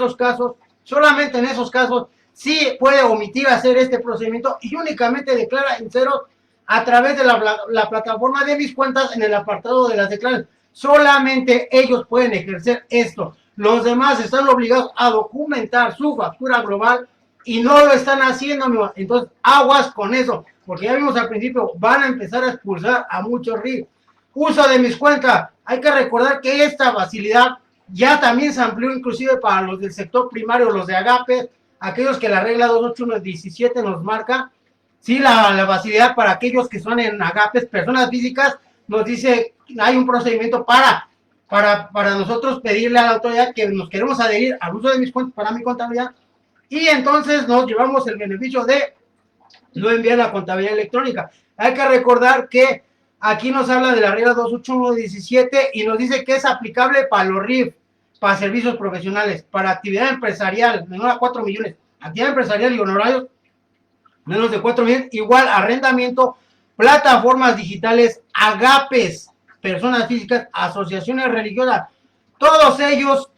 esos casos, sí puede omitir hacer este procedimiento y únicamente declara en cero a través de la plataforma de Mis Cuentas en el apartado de las declaraciones. Solamente ellos pueden ejercer esto. Los demás están obligados a documentar su factura global y no lo están haciendo, amigo. Entonces, aguas con eso, porque ya vimos al principio, van a empezar a expulsar a muchos RIF. Uso de Mis Cuentas. Hay que recordar que esta facilidad ya también se amplió inclusive para los del sector primario, los de Agape, aquellos que la regla 28117 nos marca. Sí, la facilidad para aquellos que son en Agapes, personas físicas, nos dice, hay un procedimiento para nosotros pedirle a la autoridad que nos queremos adherir al uso de Mis Cuentas para mi contabilidad, y entonces nos llevamos el beneficio de no enviar la contabilidad electrónica. Hay que recordar que aquí nos habla de la regla 28117 y nos dice que es aplicable para los RIF, para servicios profesionales, para actividad empresarial, menor a 4 millones, actividad empresarial y honorarios, menos de 4 millones, igual arrendamiento, plataformas digitales, agapes, personas físicas, asociaciones religiosas, todos ellos,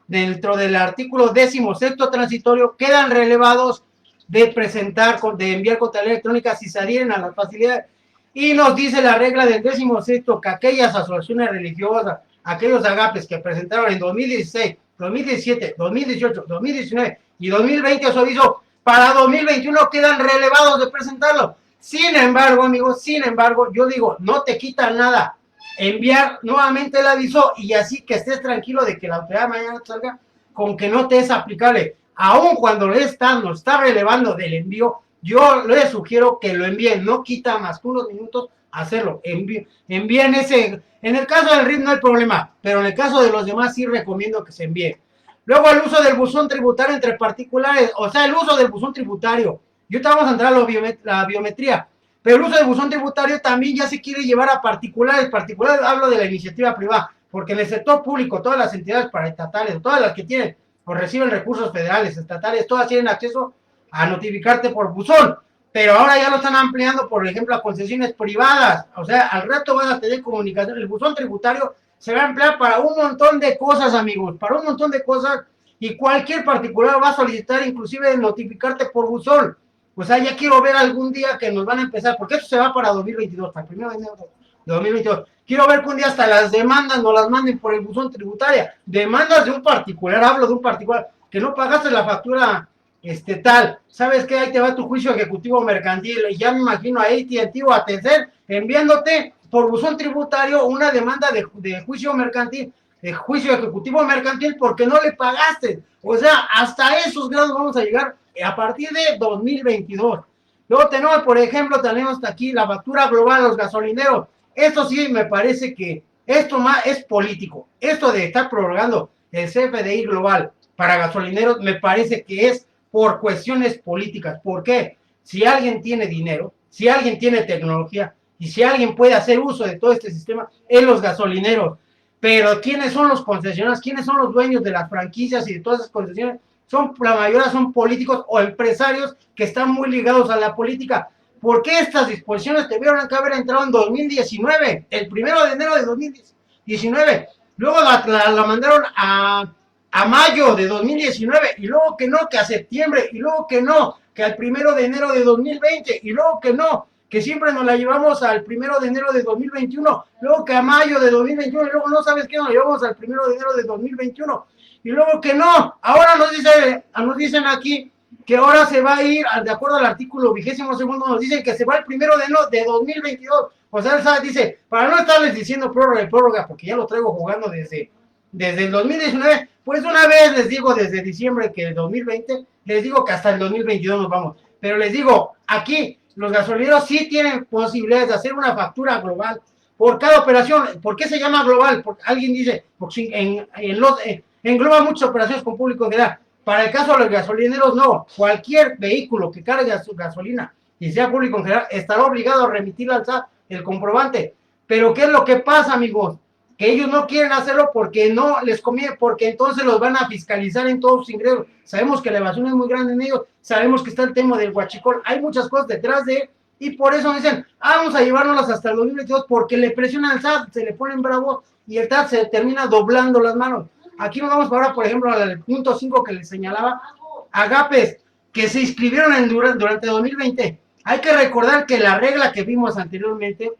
dentro del artículo 16 transitorio, quedan relevados de presentar, de enviar contabilidad electrónica si se adhieren a las facilidades. Y nos dice la regla del 16 que aquellas asociaciones religiosas, aquellos agapes que presentaron en 2016, 2017, 2018, 2019 y 2020 su aviso, para 2021 quedan relevados de presentarlo. Sin embargo, amigos, yo digo, no te quita nada enviar nuevamente el aviso y así que estés tranquilo de que la autoridad mañana salga con que no te es aplicable. Aun cuando nos está relevando del envío, yo les sugiero que lo envíen, no quita más que unos minutos hacerlo. Envíen ese. En el caso del RIF no hay problema, pero en el caso de los demás sí recomiendo que se envíe. Luego el uso del buzón tributario entre particulares, o sea, el uso del buzón tributario. Yo te vamos a entrar a la biometría, pero el uso del buzón tributario también ya se quiere llevar a particulares. Particulares hablo de la iniciativa privada, porque en el sector público todas las entidades paraestatales, todas las que tienen o reciben recursos federales, estatales, todas tienen acceso a notificarte por buzón, pero ahora ya lo están ampliando, por ejemplo, a concesiones privadas. O sea, al rato van a tener comunicación. El buzón tributario se va a emplear para un montón de cosas, amigos, para un montón de cosas, y cualquier particular va a solicitar inclusive notificarte por buzón. O sea, ya quiero ver algún día que nos van a empezar, porque esto se va para 2022, para el primero de enero de 2022. Quiero ver que un día hasta las demandas nos las manden por el buzón tributaria. Demandas de un particular, hablo de un particular, que no pagaste la factura tal. ¿Sabes qué? Ahí te va tu juicio ejecutivo mercantil. Y ya me imagino a AT&T o a Telcel enviándote por buzón tributario una demanda de juicio mercantil, de juicio ejecutivo mercantil porque no le pagaste. O sea, hasta esos grados vamos a llegar a partir de 2022. Luego tenemos, por ejemplo, tenemos aquí la factura global a los gasolineros. Esto sí me parece que esto más es político. Esto de estar prorrogando el CFDI global para gasolineros me parece que es por cuestiones políticas. ¿Por qué? Si alguien tiene dinero, si alguien tiene tecnología y si alguien puede hacer uso de todo este sistema, es los gasolineros. Pero ¿quiénes son los concesionarios? ¿Quiénes son los dueños de las franquicias y de todas esas concesiones? La mayoría son políticos o empresarios que están muy ligados a la política. ¿Por qué estas disposiciones debieron que haber entrado en 2019? El 1 de enero de 2019. Luego la mandaron a mayo de 2019 y luego que no, que a septiembre y luego que no, que al 1 de enero de 2020 y luego que no, que siempre nos la llevamos al 1 de enero de 2021, luego que a mayo de 2021 y luego no sabes qué, nos llevamos al 1 de enero de 2021 y luego que no, ahora nos dicen aquí que ahora se va a ir, de acuerdo al artículo 22º, nos dicen que se va el 1 de enero de 2022, o sea, el SAT dice, para no estarles diciendo prórroga, porque ya lo traigo jugando desde el 2019, pues una vez les digo desde diciembre que el 2020, les digo que hasta el 2022 nos vamos, pero les digo, aquí los gasolineros sí tienen posibilidades de hacer una factura global por cada operación. ¿Por qué se llama global? Porque alguien dice, porque engloba muchas operaciones con público en general. Para el caso de los gasolineros, no. Cualquier vehículo que cargue su gasolina y sea público en general estará obligado a remitir al SAT el comprobante. Pero ¿qué es lo que pasa, amigos? Que ellos no quieren hacerlo porque no les conviene, porque entonces los van a fiscalizar en todos sus ingresos. Sabemos que la evasión es muy grande en ellos, sabemos que está el tema del huachicol, hay muchas cosas detrás de él, y por eso dicen, vamos a llevárnoslas hasta el 2022, porque le presionan al SAT, se le ponen bravos, y el SAT se termina doblando las manos. Aquí nos vamos ahora, por ejemplo, al punto 5 que les señalaba, agapes, que se inscribieron durante 2020. Hay que recordar que la regla que vimos anteriormente,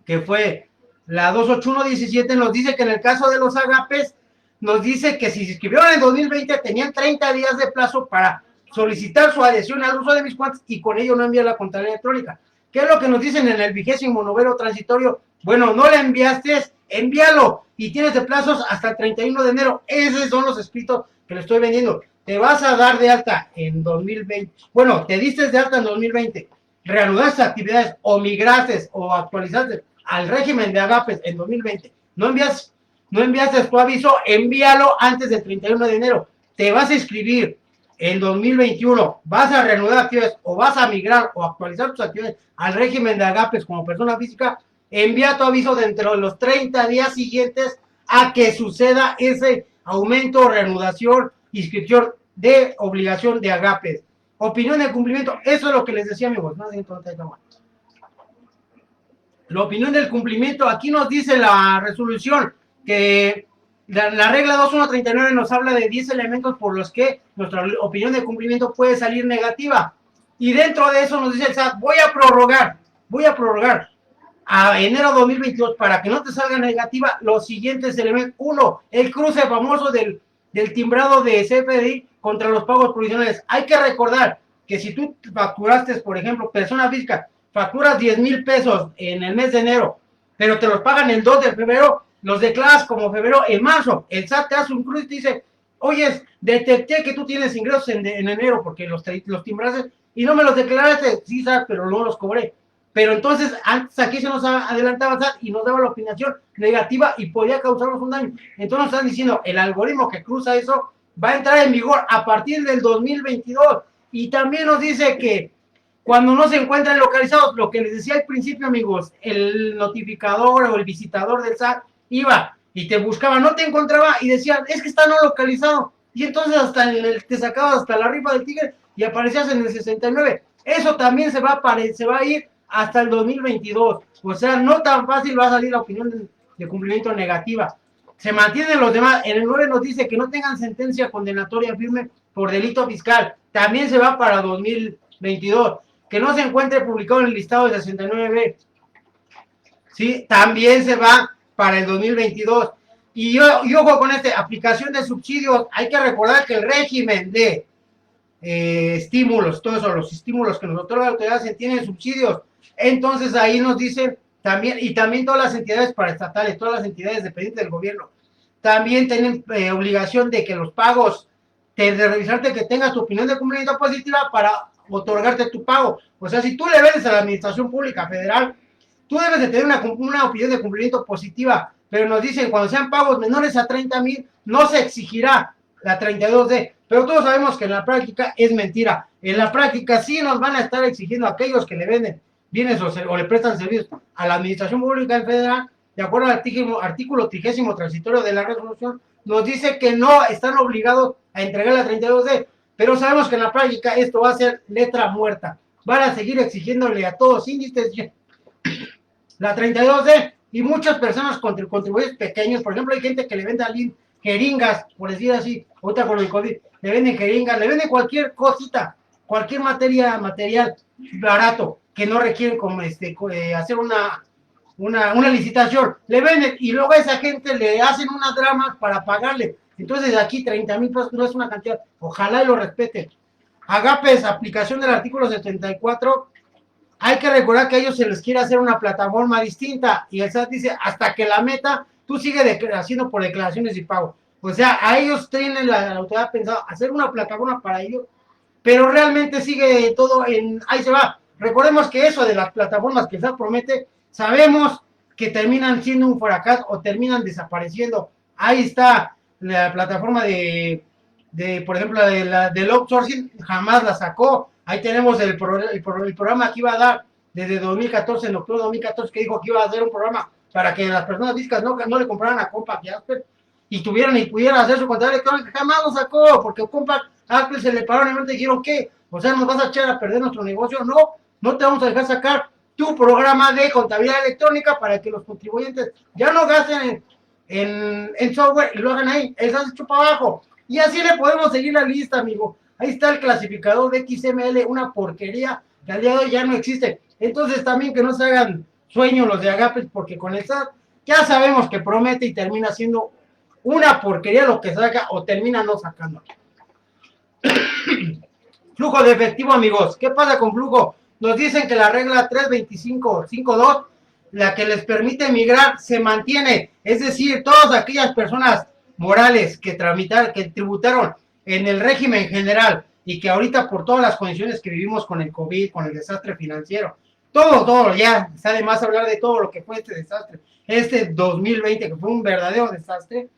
que fue la 28117, nos dice que en el caso de los agapes, nos dice que si se inscribieron en 2020 tenían 30 días de plazo para solicitar su adhesión al uso de mis cuentas y con ello no enviar la contabilidad electrónica. ¿Qué es lo que nos dicen en el 29º transitorio? Bueno, no le enviaste, envíalo y tienes de plazos hasta el 31 de enero. Esos son los escritos que le estoy vendiendo. Te vas a dar de alta en 2020. Bueno, te diste de alta en 2020, reanudaste actividades o migraste o actualizaste al régimen de agapes en 2020, no enviaste tu aviso, envíalo antes del 31 de enero. Te vas a inscribir en 2021, vas a reanudar actividades o vas a migrar o actualizar tus actividades al régimen de agapes como persona física, envía tu aviso dentro de los 30 días siguientes a que suceda ese aumento, reanudación, inscripción de obligación de agapes. Opinión de cumplimiento, eso es lo que les decía, amigos. No, la opinión del cumplimiento, aquí nos dice la resolución que la regla 2139 nos habla de 10 elementos por los que nuestra opinión de cumplimiento puede salir negativa. Y dentro de eso nos dice el SAT, voy a prorrogar a enero 2022 para que no te salga negativa los siguientes elementos. Uno, el cruce famoso del timbrado de CFDI contra los pagos provisionales. Hay que recordar que si tú facturaste, por ejemplo, persona física, facturas 10,000 pesos en el mes de enero, pero te los pagan el 2 de febrero, los declaras como febrero en marzo. El SAT te hace un cruce y te dice, oye, detecté que tú tienes ingresos en enero porque los timbraste y no me los declaraste. Sí, SAT, pero no los cobré. Pero entonces, antes aquí se nos adelantaba SAT y nos daba la opinación negativa y podía causarnos un daño. Entonces nos están diciendo, el algoritmo que cruza eso va a entrar en vigor a partir del 2022. Y también nos dice que cuando no se encuentran localizados, lo que les decía al principio, amigos, el notificador o el visitador del SAT iba y te buscaba, no te encontraba y decía, es que está no localizado. Y entonces hasta te sacabas hasta la rifa del tigre y aparecías en el 69. Eso también se va a ir hasta el 2022. O sea, no tan fácil va a salir la opinión de cumplimiento negativa. Se mantienen los demás. En el 9 nos dice que no tengan sentencia condenatoria firme por delito fiscal. También se va para 2022. Que no se encuentre publicado en el listado de 69B. ¿Sí? También se va para el 2022. Y ojo con aplicación de subsidios. Hay que recordar que el régimen de estímulos, todos los estímulos que nos otorga la autoridad tienen subsidios. Entonces ahí nos dicen también, y también todas las entidades paraestatales, todas las entidades dependientes del gobierno, también tienen obligación de que los pagos, de revisarte que tengas tu opinión de cumplimiento positiva para otorgarte tu pago. O sea, si tú le vendes a la administración pública federal, tú debes de tener una opinión de cumplimiento positiva, pero nos dicen cuando sean pagos menores a 30,000 no se exigirá la 32D, pero todos sabemos que en la práctica es mentira. En la práctica sí nos van a estar exigiendo a aquellos que le venden bienes o le prestan servicios a la administración pública federal, de acuerdo al artículo 30 transitorio de la resolución, nos dice que no están obligados a entregar la 32D, pero sabemos que en la práctica esto va a ser letra muerta. Van a seguir exigiéndole a todos índices la 32D y muchas personas contribuyentes pequeños, por ejemplo, hay gente que le vende a Lin jeringas, por decir así, ahorita con el COVID, le venden jeringas, le venden cualquier cosita, cualquier material barato que no requiere como hacer una licitación, le venden y luego a esa gente le hacen unas dramas para pagarle. Entonces aquí 30,000 pesos no es una cantidad, ojalá y lo respeten. Agapes, aplicación del artículo 74, hay que recordar que a ellos se les quiere hacer una plataforma distinta y el SAT dice, hasta que la meta, tú sigues haciendo por declaraciones y pago. O sea, a ellos tienen la autoridad pensado hacer una plataforma para ellos, pero realmente sigue todo ahí se va. Recordemos que eso de las plataformas que el SAT promete, sabemos que terminan siendo un fracaso o terminan desapareciendo. Ahí está la plataforma por ejemplo, del outsourcing, jamás la sacó. Ahí tenemos el programa que iba a dar desde 2014, en octubre de 2014, que dijo que iba a hacer un programa para que las personas físicas no le compraran a Compaq y Asper y tuvieran y pudieran hacer su contabilidad electrónica. Jamás lo sacó, porque Compaq, Asper se le pararon en el momento y dijeron, ¿qué? O sea, ¿nos vas a echar a perder nuestro negocio? No te vamos a dejar sacar tu programa de contabilidad electrónica para que los contribuyentes ya no gasten en software y lo hagan ahí. Eso es hecho para abajo. Y así le podemos seguir la lista, amigo. Ahí está el clasificador de XML, una porquería que al día de hoy ya no existe. Entonces también que no se hagan sueños los de Agapes, porque con el SAT ya sabemos que promete y termina siendo una porquería lo que saca o termina no sacando. Flujo de efectivo, amigos. ¿Qué pasa con flujo? Nos dicen que la regla 325.52, la que les permite migrar, se mantiene. Es decir, todas aquellas personas morales que tributaron en el régimen general y que ahorita por todas las condiciones que vivimos con el COVID, con el desastre financiero, todo, ya está de más hablar de todo lo que fue este desastre, este 2020 que fue un verdadero desastre.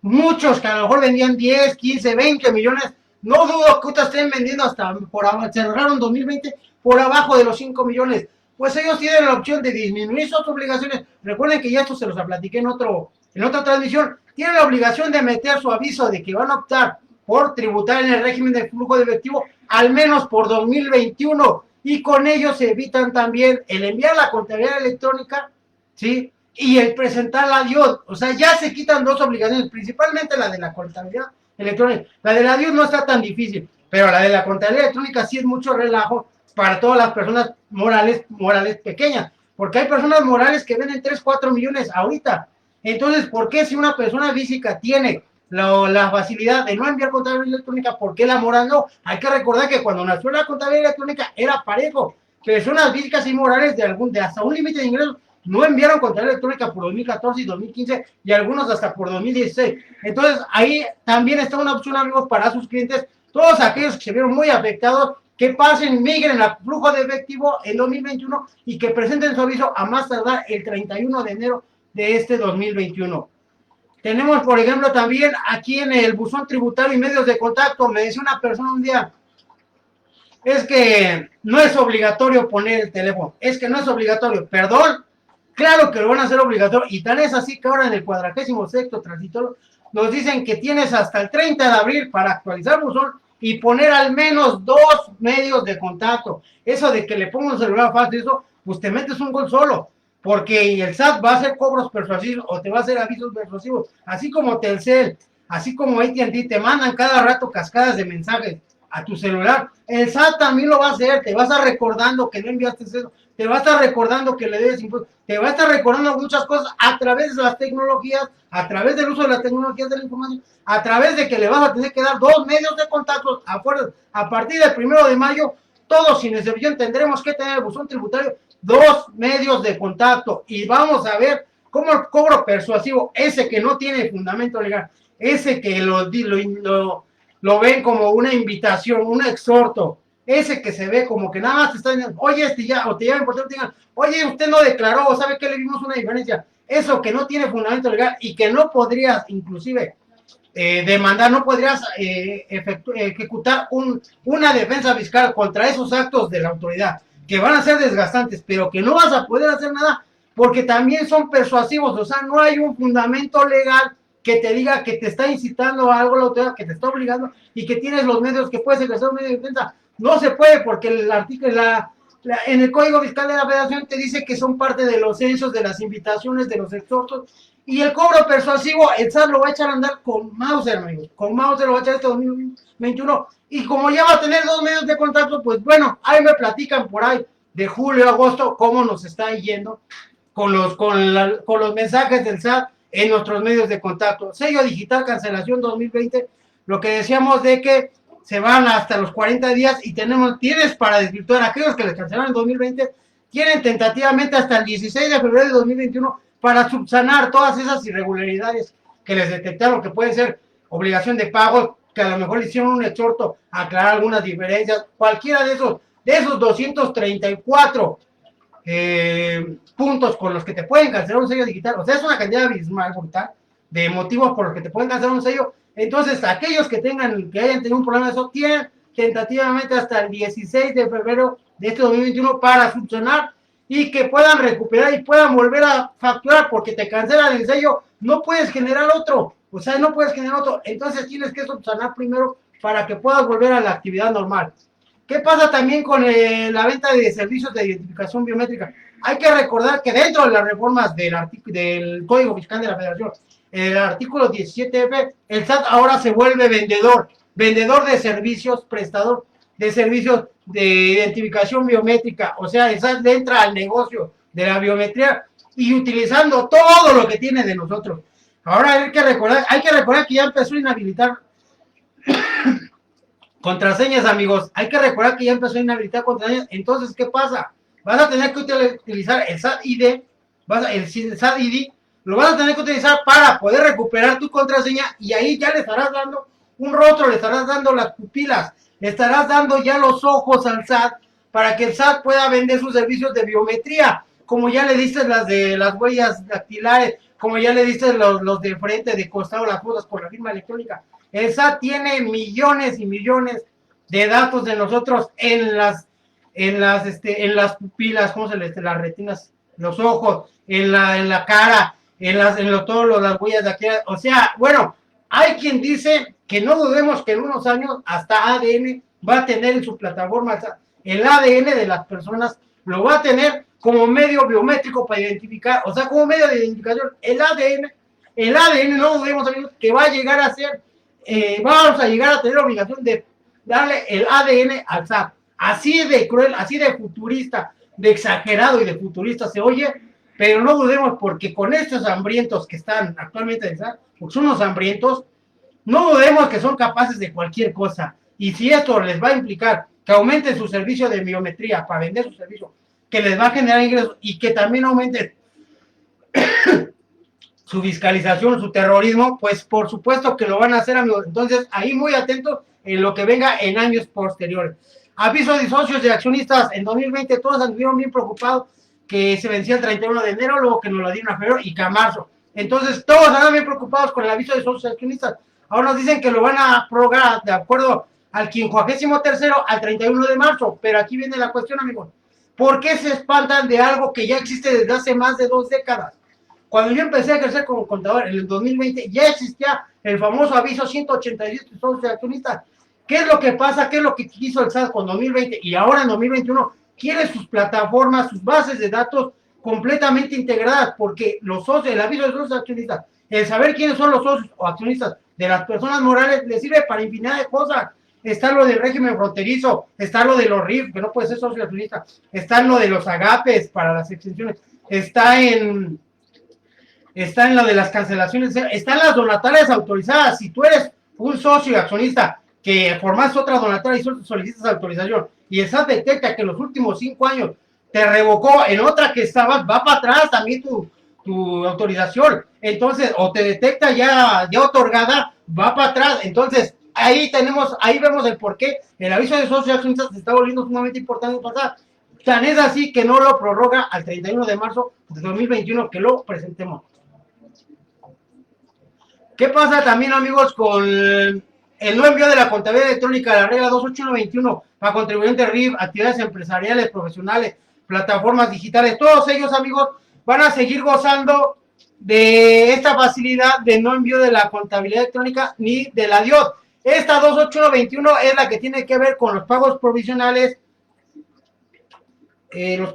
Muchos que a lo mejor vendían 10, 15, 20 millones, no dudo que ustedes estén vendiendo hasta cerraron 2020 por abajo de los 5 millones. Pues ellos tienen la opción de disminuir sus obligaciones. Recuerden que ya esto se los platiqué en otra transmisión. Tienen la obligación de meter su aviso de que van a optar por tributar en el régimen de flujo de efectivo al menos por 2021 y con ello se evitan también el enviar la contabilidad electrónica, ¿sí? Y el presentar la DIOD. O sea, ya se quitan dos obligaciones, principalmente la de la contabilidad electrónica. La de la DIOD no está tan difícil, pero la de la contabilidad electrónica sí es mucho relajo para todas las personas morales pequeñas, porque hay personas morales que venden 3, 4 millones ahorita. Entonces, ¿por qué si una persona física tiene la facilidad de no enviar contabilidad electrónica, por qué la moral no? Hay que recordar que cuando nació la contabilidad electrónica era parejo. Personas físicas y morales de hasta un límite de ingresos no enviaron contabilidad electrónica por 2014 y 2015 y algunos hasta por 2016. Entonces, ahí también está una opción, amigos, para sus clientes, todos aquellos que se vieron muy afectados, que pasen, migren al flujo de efectivo en 2021 y que presenten su aviso a más tardar el 31 de enero de este 2021. Tenemos, por ejemplo, también aquí en el buzón tributario y medios de contacto, me decía una persona un día, es que no es obligatorio poner el teléfono, es que no es obligatorio, perdón, claro que lo van a hacer obligatorio, y tal es así que ahora en el 46º transitorio nos dicen que tienes hasta el 30 de abril para actualizar buzón y poner al menos 2 medios de contacto. Eso de que le pongo un celular fácil, eso, pues te metes un gol solo, porque el SAT va a hacer cobros persuasivos o te va a hacer avisos persuasivos, así como Telcel, así como AT&T, te mandan cada rato cascadas de mensajes a tu celular. El SAT también lo va a hacer, te va a estar recordando que no enviaste eso, te va a estar recordando que le debes impuestos, te va a estar recordando muchas cosas a través de las tecnologías, a través del uso de las tecnologías de la información, a través de que le vas a tener que dar 2 medios de contacto a partir del 1 de mayo, todos sin excepción tendremos que tener el buzón tributario 2 medios de contacto y vamos a ver cómo el cobro persuasivo, ese que no tiene fundamento legal, ese que lo ven como una invitación, un exhorto, ese que se ve como que nada más te están diciendo, oye, ya, o te llaman por teléfono, oye, usted no declaró, o sabe que le vimos una diferencia, eso que no tiene fundamento legal y que no podrías, inclusive, demandar, no podrías ejecutar una defensa fiscal contra esos actos de la autoridad, que van a ser desgastantes, pero que no vas a poder hacer nada, porque también son persuasivos, o sea, no hay un fundamento legal que te diga que te está incitando a algo la autoridad, que te está obligando y que tienes los medios, que puedes ejercer un medio de defensa. No se puede porque el artículo, en el Código Fiscal de la Federación te dice que son parte de los censos, de las invitaciones, de los exhortos, y el cobro persuasivo, el SAT lo va a echar a andar con Mauser, amigos, con Mauser lo va a echar este 2021, y como ya va a tener 2 medios de contacto, pues bueno, ahí me platican por ahí de julio a agosto cómo nos está yendo con los mensajes del SAT en nuestros medios de contacto. Sello digital, cancelación 2020, lo que decíamos de que se van hasta los 40 días y tienes para desvirtuar a aquellos que les cancelaron en 2020, tienen tentativamente hasta el 16 de febrero de 2021 para subsanar todas esas irregularidades que les detectaron, que pueden ser obligación de pago, que a lo mejor le hicieron un exhorto a aclarar algunas diferencias, cualquiera de esos 234 puntos con los que te pueden cancelar un sello digital, o sea, es una cantidad abismal, brutal, de motivos por los que te pueden cancelar un sello. Entonces, aquellos que hayan tenido un problema de eso, tienen tentativamente hasta el 16 de febrero de este 2021 para subsanar y que puedan recuperar y puedan volver a facturar, porque te cancelan el sello, no puedes generar otro, o sea, no puedes generar otro, entonces tienes que subsanar primero para que puedas volver a la actividad normal. ¿Qué pasa también con la venta de servicios de identificación biométrica? Hay que recordar que dentro de las reformas del Código Fiscal de la Federación, en el artículo 17F, el SAT ahora se vuelve vendedor de servicios, prestador de servicios de identificación biométrica. O sea, el SAT entra al negocio de la biometría y utilizando todo lo que tiene de nosotros. Ahora hay que recordar que ya empezó a inhabilitar contraseñas, amigos. Hay que recordar que ya empezó a inhabilitar contraseñas. Entonces, ¿qué pasa? Vas a tener que utilizar el SAT ID, el SAT ID, lo vas a tener que utilizar para poder recuperar tu contraseña y ahí ya le estarás dando un rostro, le estarás dando las pupilas, le estarás dando ya los ojos al SAT para que el SAT pueda vender sus servicios de biometría, como ya le diste las de las huellas dactilares, como ya le diste los de frente, de costado, las fotos con la firma electrónica. El SAT tiene millones y millones de datos de nosotros en las pupilas, ¿cómo se les dice? Las retinas, los ojos, en la cara, las huellas de aquí. O sea, bueno, hay quien dice que no dudemos que en unos años hasta ADN va a tener en su plataforma el ADN de las personas, lo va a tener como medio biométrico para identificar, o sea, como medio de identificación. El ADN, no dudemos, amigos, que va a llegar a ser, vamos a llegar a tener obligación de darle el ADN al SAT. Así de cruel, así de futurista, de exagerado y de futurista se oye, pero no dudemos, porque con estos hambrientos que están actualmente en SAT, porque son unos hambrientos, no dudemos que son capaces de cualquier cosa. Y si esto les va a implicar que aumenten su servicio de biometría para vender su servicio, que les va a generar ingresos y que también aumenten su fiscalización, su terrorismo, pues por supuesto que lo van a hacer, amigos. Entonces, ahí muy atentos en lo que venga en años posteriores. Aviso de socios y accionistas, en 2020 todos anduvieron bien preocupados que se vencía el 31 de enero, luego que nos lo dieron a febrero y que a marzo. Entonces, todos andan bien preocupados con el aviso de socios y accionistas. Ahora nos dicen que lo van a prorrogar de acuerdo al 53º al 31 de marzo. Pero aquí viene la cuestión, amigos. ¿Por qué se espantan de algo que ya existe desde hace más de 2 décadas? Cuando yo empecé a ejercer como contador en el 2020, ya existía el famoso aviso 187 de socios y accionistas. ¿Qué es lo que pasa? ¿Qué es lo que quiso el SAT con 2020? Y ahora en 2021 quiere sus plataformas, sus bases de datos completamente integradas, porque los socios, el aviso de socios y accionistas, el saber quiénes son los socios o accionistas de las personas morales, les sirve para infinidad de cosas. Está lo del régimen fronterizo, está lo de los RIF, que no puede ser socio accionista, está lo de los agapes para las exenciones, está en lo de las cancelaciones, están las donatarias autorizadas. Si tú eres un socio y accionista que formas otra donataria y solicitas autorización y el SAT detecta que en los últimos 5 años te revocó en otra que estabas, va para atrás también tu autorización. Entonces, o te detecta ya otorgada, va para atrás. Entonces, ahí vemos el porqué. El aviso de socios accionistas se está volviendo sumamente importante pasar. Tan es así que no lo prorroga al 31 de marzo de 2021 que lo presentemos. ¿Qué pasa también, amigos, con el no envío de la contabilidad electrónica de la regla 28121 para contribuyentes RIF, actividades empresariales, profesionales, plataformas digitales? Todos ellos, amigos, van a seguir gozando de esta facilidad de no envío de la contabilidad electrónica ni de la DIOT. Esta 28121 es la que tiene que ver con los pagos provisionales. Tiene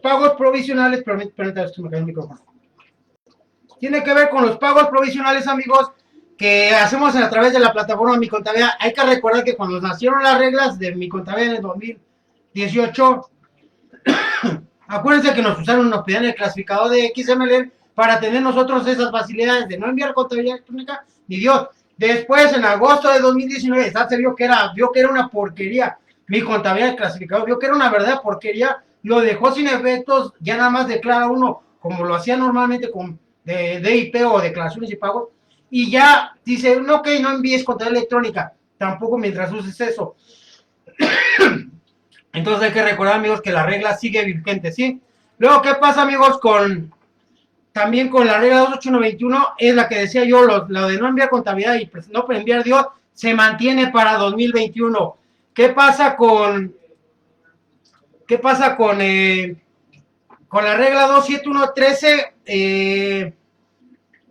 que ver con los pagos provisionales, amigos, que hacemos a través de la plataforma Mi Contabilidad. Hay que recordar que cuando nacieron las reglas de Mi Contabilidad en el 2018, acuérdense que nos pedían el clasificador de XML para tener nosotros esas facilidades de no enviar contabilidad electrónica ni Dios. Después, en agosto de 2019, se vio que era una porquería. Mi Contabilidad de clasificador vio que era una verdadera porquería, lo dejó sin efectos, ya nada más declara uno como lo hacía normalmente con de DIP o declaraciones y pagos, y ya dice, no, que no envíes contabilidad electrónica, tampoco mientras uses eso. Entonces hay que recordar, amigos, que la regla sigue vigente, ¿sí? Luego, ¿qué pasa, amigos, también con la regla 28121? Es la que decía yo, lo de no enviar contabilidad y no enviar Dios, se mantiene para 2021. ¿Qué pasa con la regla 27113?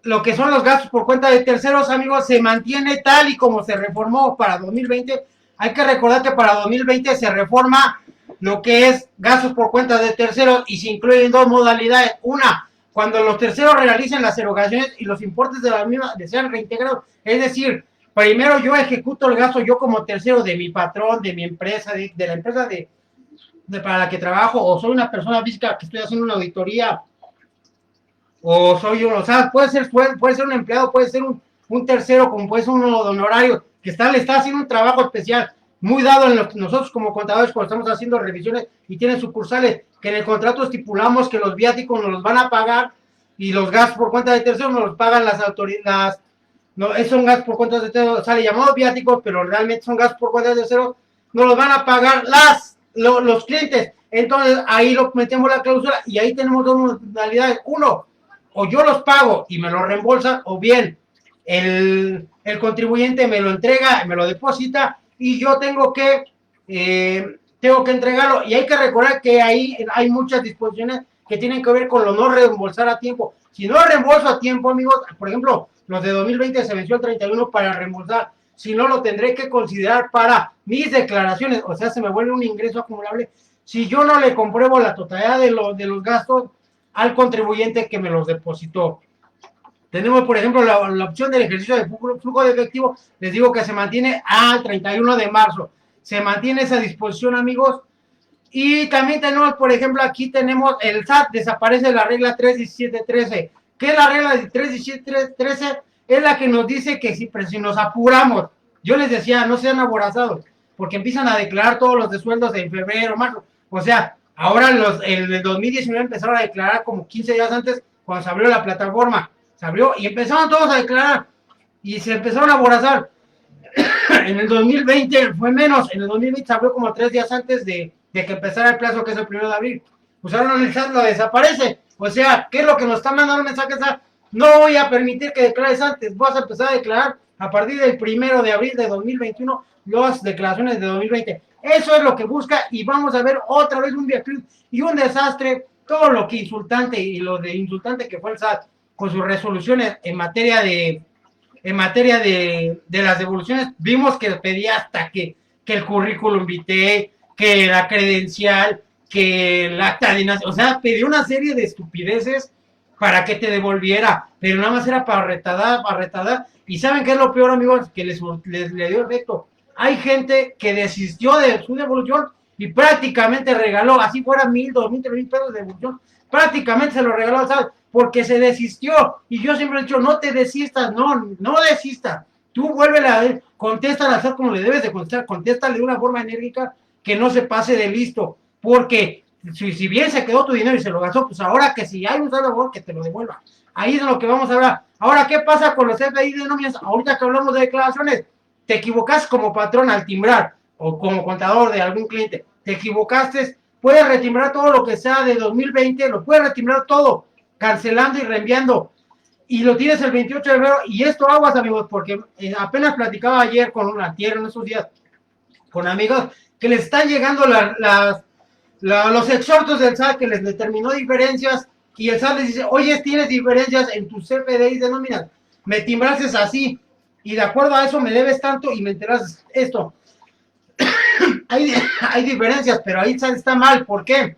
Lo que son los gastos por cuenta de terceros, amigos, se mantiene tal y como se reformó para 2020. Hay que recordar que para 2020 se reforma lo que es gastos por cuenta de terceros y se incluyen dos modalidades. Una, cuando los terceros realicen las erogaciones y los importes de la misma sean reintegrados. Es decir, primero yo ejecuto el gasto yo como tercero de mi patrón, de mi empresa, de la empresa para la que trabajo, o soy una persona física que estoy haciendo una auditoría, o soy uno, o sea, puede ser un empleado, puede ser un tercero, como puede ser uno honorario, que le está haciendo un trabajo especial, muy dado en nosotros como contadores cuando estamos haciendo revisiones y tienen sucursales, que en el contrato estipulamos que los viáticos nos los van a pagar y los gastos por cuenta de terceros nos los pagan las autoridades. No, son gastos por cuenta de terceros, sale llamado viáticos, pero realmente son gastos por cuenta de terceros, nos los van a pagar los clientes. Entonces ahí lo metemos la cláusula y ahí tenemos dos modalidades. Uno, o yo los pago y me lo reembolsan, o bien el contribuyente me lo entrega, me lo deposita y yo tengo que entregarlo. Y hay que recordar que ahí hay muchas disposiciones que tienen que ver con lo no reembolsar a tiempo. Si no reembolso a tiempo, amigos, por ejemplo, los de 2020 se venció el 31 para reembolsar. Si no, lo tendré que considerar para mis declaraciones, o sea, se me vuelve un ingreso acumulable si yo no le compruebo la totalidad de los gastos al contribuyente que me los depositó. Tenemos, por ejemplo, la opción del ejercicio de flujo de efectivo. Les digo que se mantiene al 31 de marzo. Se mantiene esa disposición, amigos. Y también tenemos, por ejemplo, aquí tenemos el SAT, desaparece la regla 31713. ¿Qué es la regla de 31713? Es la que nos dice que si nos apuramos, yo les decía, no sean aborazados, porque empiezan a declarar todos los desueldos en febrero, marzo. O sea, ahora el 2019 empezaron a declarar como 15 días antes, cuando se abrió la plataforma. Se abrió y empezaron todos a declarar y se empezaron a aborazar. En el 2020 fue menos, en el 2020 se abrió como 3 días antes de que empezara el plazo, que es el 1 de abril. Pues ahora el SAT lo desaparece. O sea, ¿qué es lo que nos está mandando el mensaje SAT? No voy a permitir que declares antes, vas a empezar a declarar a partir del 1 de abril de 2021 las declaraciones de 2020. Eso es lo que busca y vamos a ver otra vez un viacruz y un desastre, todo lo que insultante y lo de insultante que fue el SAT con sus resoluciones en materia de las devoluciones. Vimos que pedía hasta que el currículum vitae, que la credencial, que el acta de nacimiento, o sea, pidió una serie de estupideces para que te devolviera, pero nada más era para retardar. Y ¿saben qué es lo peor, amigos? Que le dio efecto. Hay gente que desistió de su devolución y prácticamente regaló, así fuera 1,000, 2,000, 3,000 pesos de devolución, prácticamente se lo regaló al SAT porque se desistió. Y yo siempre he dicho, no te desistas, no desistas. Tú vuélvele a ver, contéstale al SAT como le debes de contestar, contéstale de una forma enérgica que no se pase de listo, porque si bien se quedó tu dinero y se lo gastó, pues ahora que si hay un saldo que te lo devuelva. Ahí es lo que vamos a hablar. Ahora, ¿qué pasa con los FBI de nóminas? Ahorita que hablamos de declaraciones, te equivocaste como patrón al timbrar o como contador de algún cliente, te equivocaste, puedes retimbrar todo lo que sea de 2020, lo puedes retimbrar todo, cancelando y reenviando. Y lo tienes el 28 de febrero. Y esto aguas, amigos, porque apenas platicaba ayer con una tierra en esos días, con amigos, que les están llegando los exhortos del SAT que les determinó diferencias. Y el SAT les dice, oye, tienes diferencias en tus CFDIs de nóminas, me timbraste así, y de acuerdo a eso me debes tanto y me enteras esto. hay diferencias, pero ahí está mal. ¿Por qué?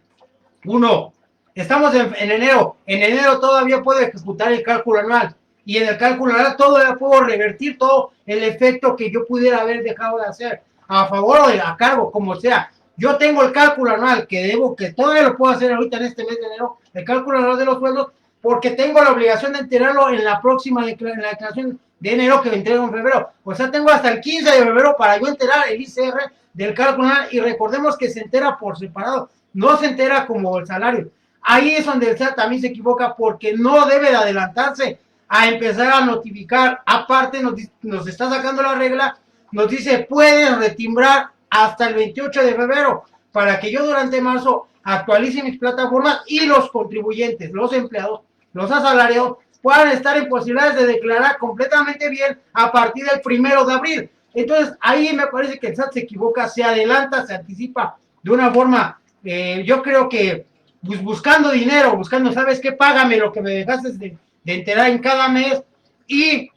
Uno, estamos en enero. En enero todavía puedo ejecutar el cálculo anual. Y en el cálculo anual todavía puedo revertir todo el efecto que yo pudiera haber dejado de hacer, a favor o a cargo, como sea. Yo tengo el cálculo anual que debo, que todavía lo puedo hacer ahorita en este mes de enero, el cálculo anual de los sueldos, porque tengo la obligación de enterarlo en la próxima declaración de enero que me entrego en febrero. O sea, tengo hasta el 15 de febrero para yo enterar el ICR del cálculo anual. Y recordemos que se entera por separado, no se entera como el salario. Ahí es donde el SAT también se equivoca, porque no debe de adelantarse a empezar a notificar. Aparte nos está sacando la regla, nos dice pueden retimbrar hasta el 28 de febrero para que yo durante marzo actualice mis plataformas y los contribuyentes, los empleados, los asalariados puedan estar en posibilidades de declarar completamente bien a partir del 1 de abril. Entonces ahí me parece que el SAT se equivoca, se adelanta, se anticipa de una forma, yo creo que pues, buscando dinero, buscando, ¿sabes qué? Págame lo que me dejaste de enterar en cada mes y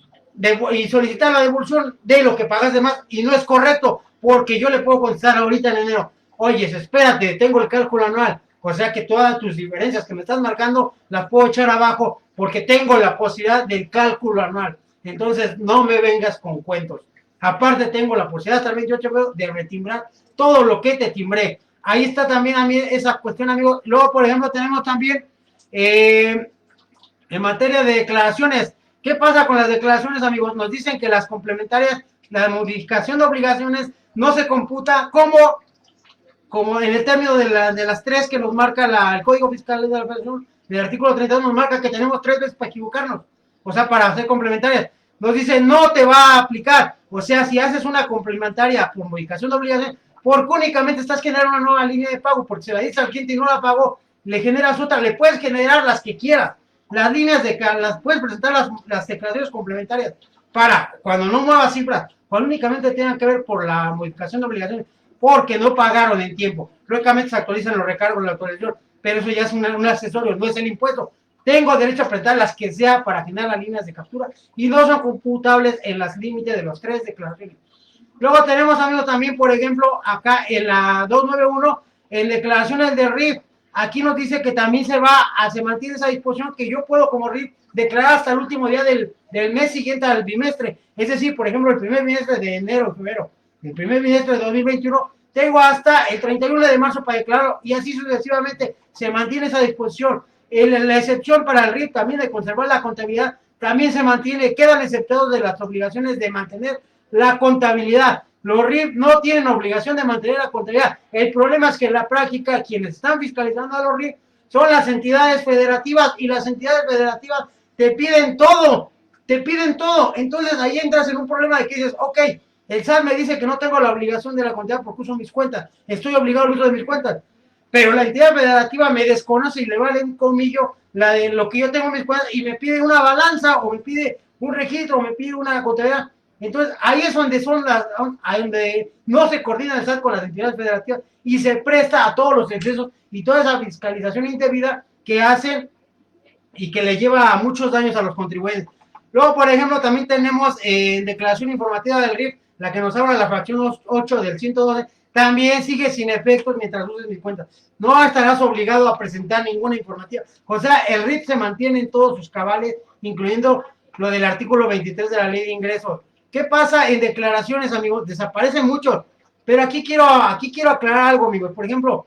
solicitar la devolución de lo que pagaste más. Y no es correcto, porque yo le puedo contestar ahorita en enero, oye, espérate, tengo el cálculo anual, o sea que todas tus diferencias que me estás marcando las puedo echar abajo porque tengo la posibilidad del cálculo anual. Entonces no me vengas con cuentos. Aparte tengo la posibilidad hasta el 28 de retimbrar todo lo que te timbré. Ahí está también a mí esa cuestión, amigos. Luego, por ejemplo, tenemos también en materia de declaraciones. ¿Qué pasa con las declaraciones, amigos? Nos dicen que las complementarias, la modificación de obligaciones no se computa como en el término de las tres que nos marca el Código Fiscal de la Federación. El artículo 32 nos marca que tenemos 3 veces para equivocarnos, o sea, para hacer complementarias. Nos dice, no te va a aplicar. O sea, si haces una complementaria por modificación de obligaciones, porque únicamente estás generando una nueva línea de pago, porque si la dices al cliente y no la pagó, le generas otra, le puedes generar las que quieras. Las líneas las puedes presentar las declaraciones complementarias para cuando no muevas cifras, cuando únicamente tengan que ver por la modificación de obligaciones, porque no pagaron en tiempo. Lógicamente se actualizan los recargos de la actualización, pero eso ya es un accesorio, no es el impuesto. Tengo derecho a presentar las que sea para generar las líneas de captura y no son computables en las límites de los 3 declaraciones. Luego tenemos, amigos, también, por ejemplo, acá en la 291, en declaraciones de RIF, aquí nos dice que también se mantiene esa disposición que yo puedo como RIF declarar hasta el último día del mes siguiente al bimestre. Es decir, por ejemplo, el primer bimestre de enero, febrero, el primer bimestre de 2021, tengo hasta el 31 de marzo para declararlo y así sucesivamente se mantiene esa disposición. La excepción para el RIF también de conservar la contabilidad también se mantiene, quedan exceptados de las obligaciones de mantener la contabilidad. Los RIF no tienen obligación de mantener la contabilidad. El problema es que en la práctica quienes están fiscalizando a los RIF son las entidades federativas y las entidades federativas te piden todo, te piden todo. Entonces ahí entras en un problema de que dices, ok, el SAT me dice que no tengo la obligación de la contabilidad porque uso mis cuentas, estoy obligado al uso de mis cuentas, pero la entidad federativa me desconoce y le vale un comillo la de lo que yo tengo en mis cuentas y me pide una balanza o me pide un registro o me pide una contabilidad. Entonces ahí es donde donde no se coordina el SAT con las entidades federativas y se presta a todos los excesos y toda esa fiscalización indebida que hacen y que le lleva a muchos daños a los contribuyentes. Luego, por ejemplo, también tenemos declaración informativa del RIF, la que nos habla de la fracción 8 del 112, también sigue sin efectos mientras uses mis cuentas. No estarás obligado a presentar ninguna informativa. O sea, el RIF se mantiene en todos sus cabales, incluyendo lo del artículo 23 de la Ley de Ingresos. ¿Qué pasa en declaraciones, amigos? Desaparecen muchos, pero aquí quiero aclarar algo, amigos. Por ejemplo,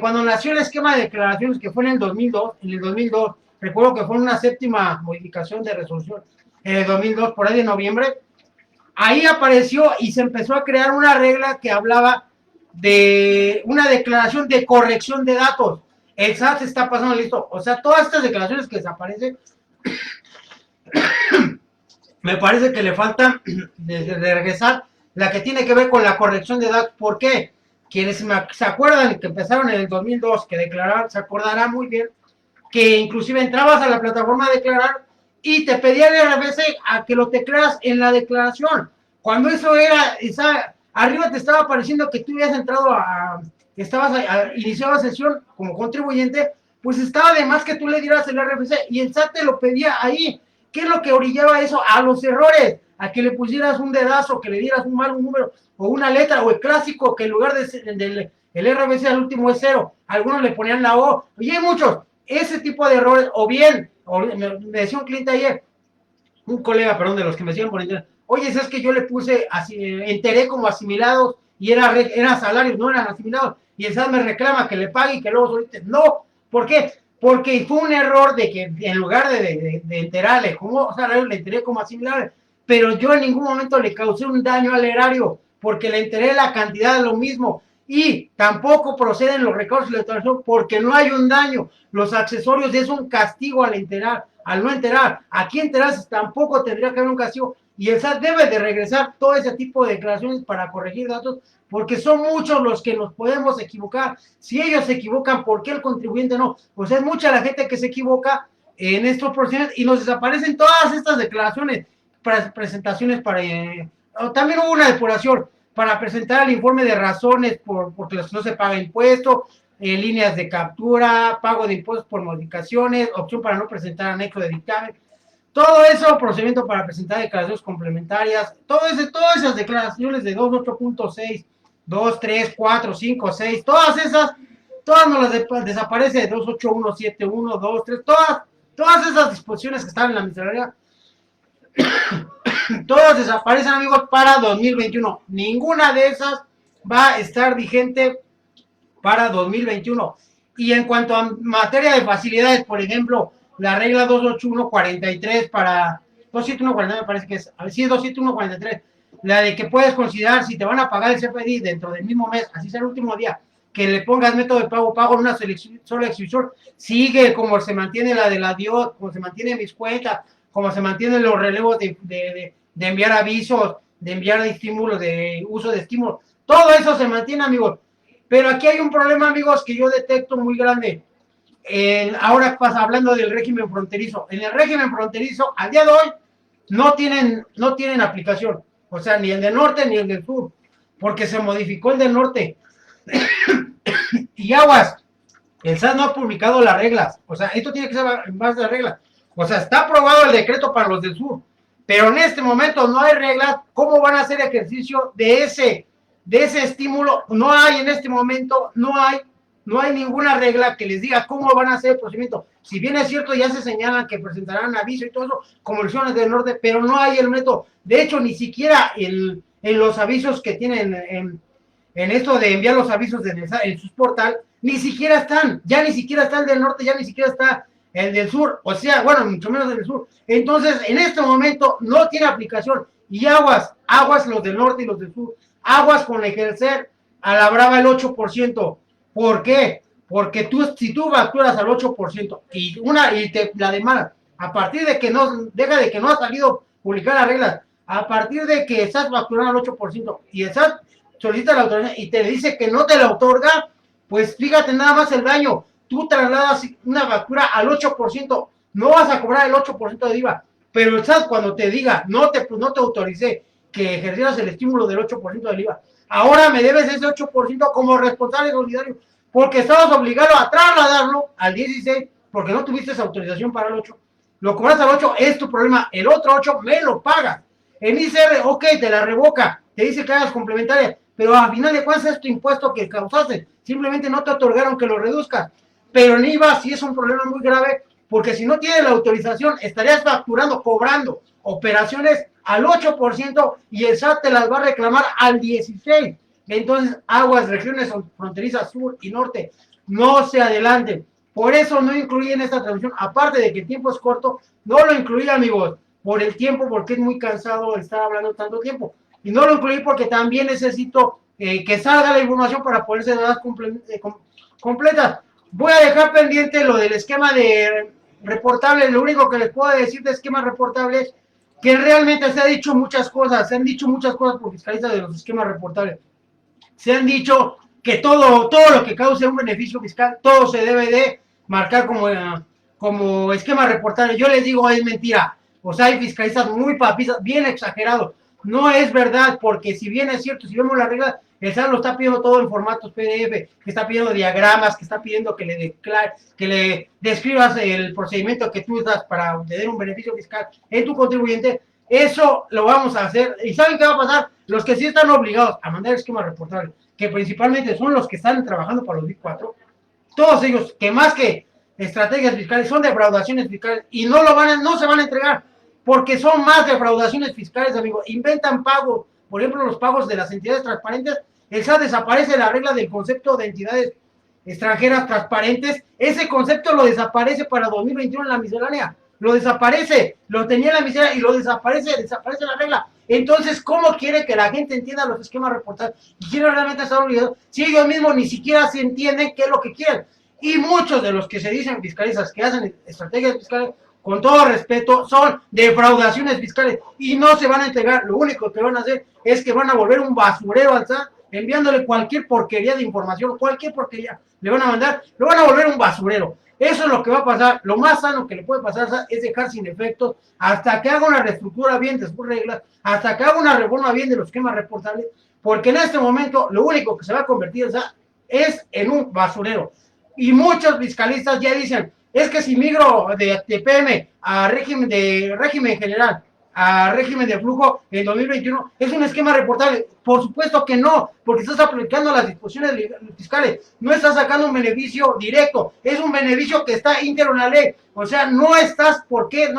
cuando nació el esquema de declaraciones, que fue en el 2002, recuerdo que fue una séptima modificación de resolución en el 2002, por ahí de noviembre, ahí apareció y se empezó a crear una regla que hablaba de una declaración de corrección de datos. El SAT se está pasando listo. O sea, todas estas declaraciones que desaparecen me parece que le falta de regresar la que tiene que ver con la corrección de datos. ¿Por qué? Quienes se acuerdan que empezaron en el 2002, que declararon, se acordarán muy bien, que inclusive entrabas a la plataforma a declarar y te pedía el RFC a que lo tecleas en la declaración. Cuando eso era, arriba te estaba apareciendo que tú habías entrado iniciado sesión como contribuyente, pues estaba de más que tú le dieras el RFC y el SAT te lo pedía ahí. ¿Qué es lo que orillaba eso? A los errores, a que le pusieras un dedazo, que le dieras un mal número o una letra, o el clásico que en lugar del RFC al último es 0, algunos le ponían la O, y hay muchos, ese tipo de errores, o bien, me decía un cliente ayer, un colega, perdón, de los que me siguen por internet, oye, es que yo le puse, enteré como asimilados, y eran salarios, no eran asimilados, y el SAT me reclama que le pague y que luego solicite. No, ¿por qué? Porque fue un error de que en lugar de enterarle como salarios, le enteré como asimilables, pero yo en ningún momento le causé un daño al erario, porque le enteré la cantidad de lo mismo, y tampoco proceden los recaudos y la declaración porque no hay un daño. Los accesorios es un castigo al no enterar. Aquí enterarse tampoco tendría que haber un castigo, y el SAT debe de regresar todo ese tipo de declaraciones para corregir datos, porque son muchos los que nos podemos equivocar. Si ellos se equivocan, ¿por qué el contribuyente no? Pues es mucha la gente que se equivoca en estos procesos y nos desaparecen todas estas declaraciones, presentaciones para... también hubo una depuración para presentar el informe de razones porque no se paga impuesto, líneas de captura, pago de impuestos por modificaciones, opción para no presentar anexo de dictamen. Todo eso, procedimiento para presentar declaraciones complementarias, todas esas declaraciones de 2.8.6, 2, 3, 4, 5, 6, todas esas, todas nos las desaparece de 28171, 2, 3, todas esas disposiciones que están en la miscelánea, todas desaparecen, amigos, para 2021. Ninguna de esas va a estar vigente para 2021. Y en cuanto a materia de facilidades, por ejemplo, la regla 28143 para 27143, me parece que es, a ver si es 27143, la de que puedes considerar si te van a pagar el CFDI dentro del mismo mes, así sea el último día, que le pongas método de pago en una sola exhibición, sigue como se mantiene la de la DIOT, como se mantiene mis cuentas, como se mantienen los relevos de enviar avisos, de enviar estímulos, de uso de estímulos, todo eso se mantiene, amigos. Pero aquí hay un problema, amigos, que yo detecto muy grande. Ahora pasa hablando del régimen fronterizo. En el régimen fronterizo, al día de hoy, no tienen aplicación. O sea, ni el del norte ni el del sur, porque se modificó el del norte. Y aguas, el SAT no ha publicado las reglas. O sea, esto tiene que ser en base a reglas. O sea, está aprobado el decreto para los del sur, pero en este momento no hay reglas. ¿Cómo van a hacer ejercicio de ese estímulo? No hay en este momento, no hay ninguna regla que les diga cómo van a hacer el procedimiento. Si bien es cierto, ya se señalan que presentarán aviso y todo eso, como lo hicieron del norte, pero no hay el método. De hecho, ni siquiera en los avisos que tienen en esto de enviar los avisos en su portal, ni siquiera están, ya ni siquiera está el del norte, ya ni siquiera está el del sur, o sea, bueno, mucho menos del sur. Entonces, en este momento no tiene aplicación, y aguas los del norte y los del sur, aguas con ejercer a la brava el 8%. ¿Por qué? Porque si tú facturas al 8% y te la demanda, a partir de que no ha salido publicar las reglas, a partir de que estás facturando al 8% y el SAT solicita la autorización y te dice que no te la otorga, pues fíjate nada más el daño. Tú trasladas una factura al 8%, no vas a cobrar el 8% de IVA, pero el SAT cuando te diga, no te autoricé que ejercieras el estímulo del 8% del IVA, ahora me debes ese 8% como responsable solidario, porque estabas obligado a trasladarlo al 16, porque no tuviste esa autorización para el 8. Lo cobras al 8, es tu problema. El otro 8 me lo pagas. En ICR, ok, te la revoca, te dice que hagas complementaria, pero al final de cuentas es tu impuesto que causaste. Simplemente no te otorgaron que lo reduzcas. Pero en IVA sí es un problema muy grave, porque si no tienes la autorización, estarías facturando, cobrando operaciones al 8% y el SAT te las va a reclamar al 16%. Entonces, aguas, regiones fronterizas sur y norte, no se adelanten. Por eso no incluyen esta traducción, aparte de que el tiempo es corto, no lo incluí, amigos, por el tiempo, porque es muy cansado estar hablando tanto tiempo. Y no lo incluí porque también necesito que salga la información para poder ser dadas completas. Voy a dejar pendiente lo del esquema de reportable. Lo único que les puedo decir de esquemas reportables, que realmente se ha dicho muchas cosas, se han dicho muchas cosas por fiscalistas de los esquemas reportables. Se han dicho que todo lo que cause un beneficio fiscal, todo se debe de marcar como esquema reportable. Yo les digo, es mentira. O sea, hay fiscalistas muy papistas, bien exagerados. No es verdad, porque si bien es cierto, si vemos la regla, el SAT lo está pidiendo todo en formatos PDF, que está pidiendo diagramas, que está pidiendo que le describas el procedimiento que tú das para obtener un beneficio fiscal en tu contribuyente. Eso lo vamos a hacer. ¿Y saben qué va a pasar? Los que sí están obligados a mandar esquema reportable, que principalmente son los que están trabajando para los BIC 4, todos ellos, que más que estrategias fiscales, son defraudaciones fiscales y no se van a entregar, porque son más defraudaciones fiscales, amigos. Inventan pagos, por ejemplo, los pagos de las entidades transparentes. El SAT desaparece la regla del concepto de entidades extranjeras transparentes. Ese concepto lo desaparece para 2021 en la miscelánea. Lo desaparece, lo tenía en la miscelánea y lo desaparece la regla. Entonces, ¿cómo quiere que la gente entienda los esquemas reportables? Y quieren realmente estar obligados si ellos mismos ni siquiera se entienden qué es lo que quieren. Y muchos de los que se dicen fiscalistas, que hacen estrategias fiscales, con todo respeto, son defraudaciones fiscales y no se van a entregar. Lo único que van a hacer es que van a volver un basurero al SAT, enviándole cualquier porquería de información, cualquier porquería le van a mandar, lo van a volver un basurero. Eso es lo que va a pasar. Lo más sano que le puede pasar es dejar sin efectos hasta que haga una reestructura bien de sus reglas, hasta que haga una reforma bien de los esquemas reportables, porque en este momento lo único que se va a convertir es en un basurero. Y muchos fiscalistas ya dicen, es que si migro de PM a régimen general, a régimen de flujo en 2021, es un esquema reportable. Por supuesto que no, porque estás aplicando las disposiciones fiscales, no estás sacando un beneficio directo, es un beneficio que está íntegro en la ley. O sea, no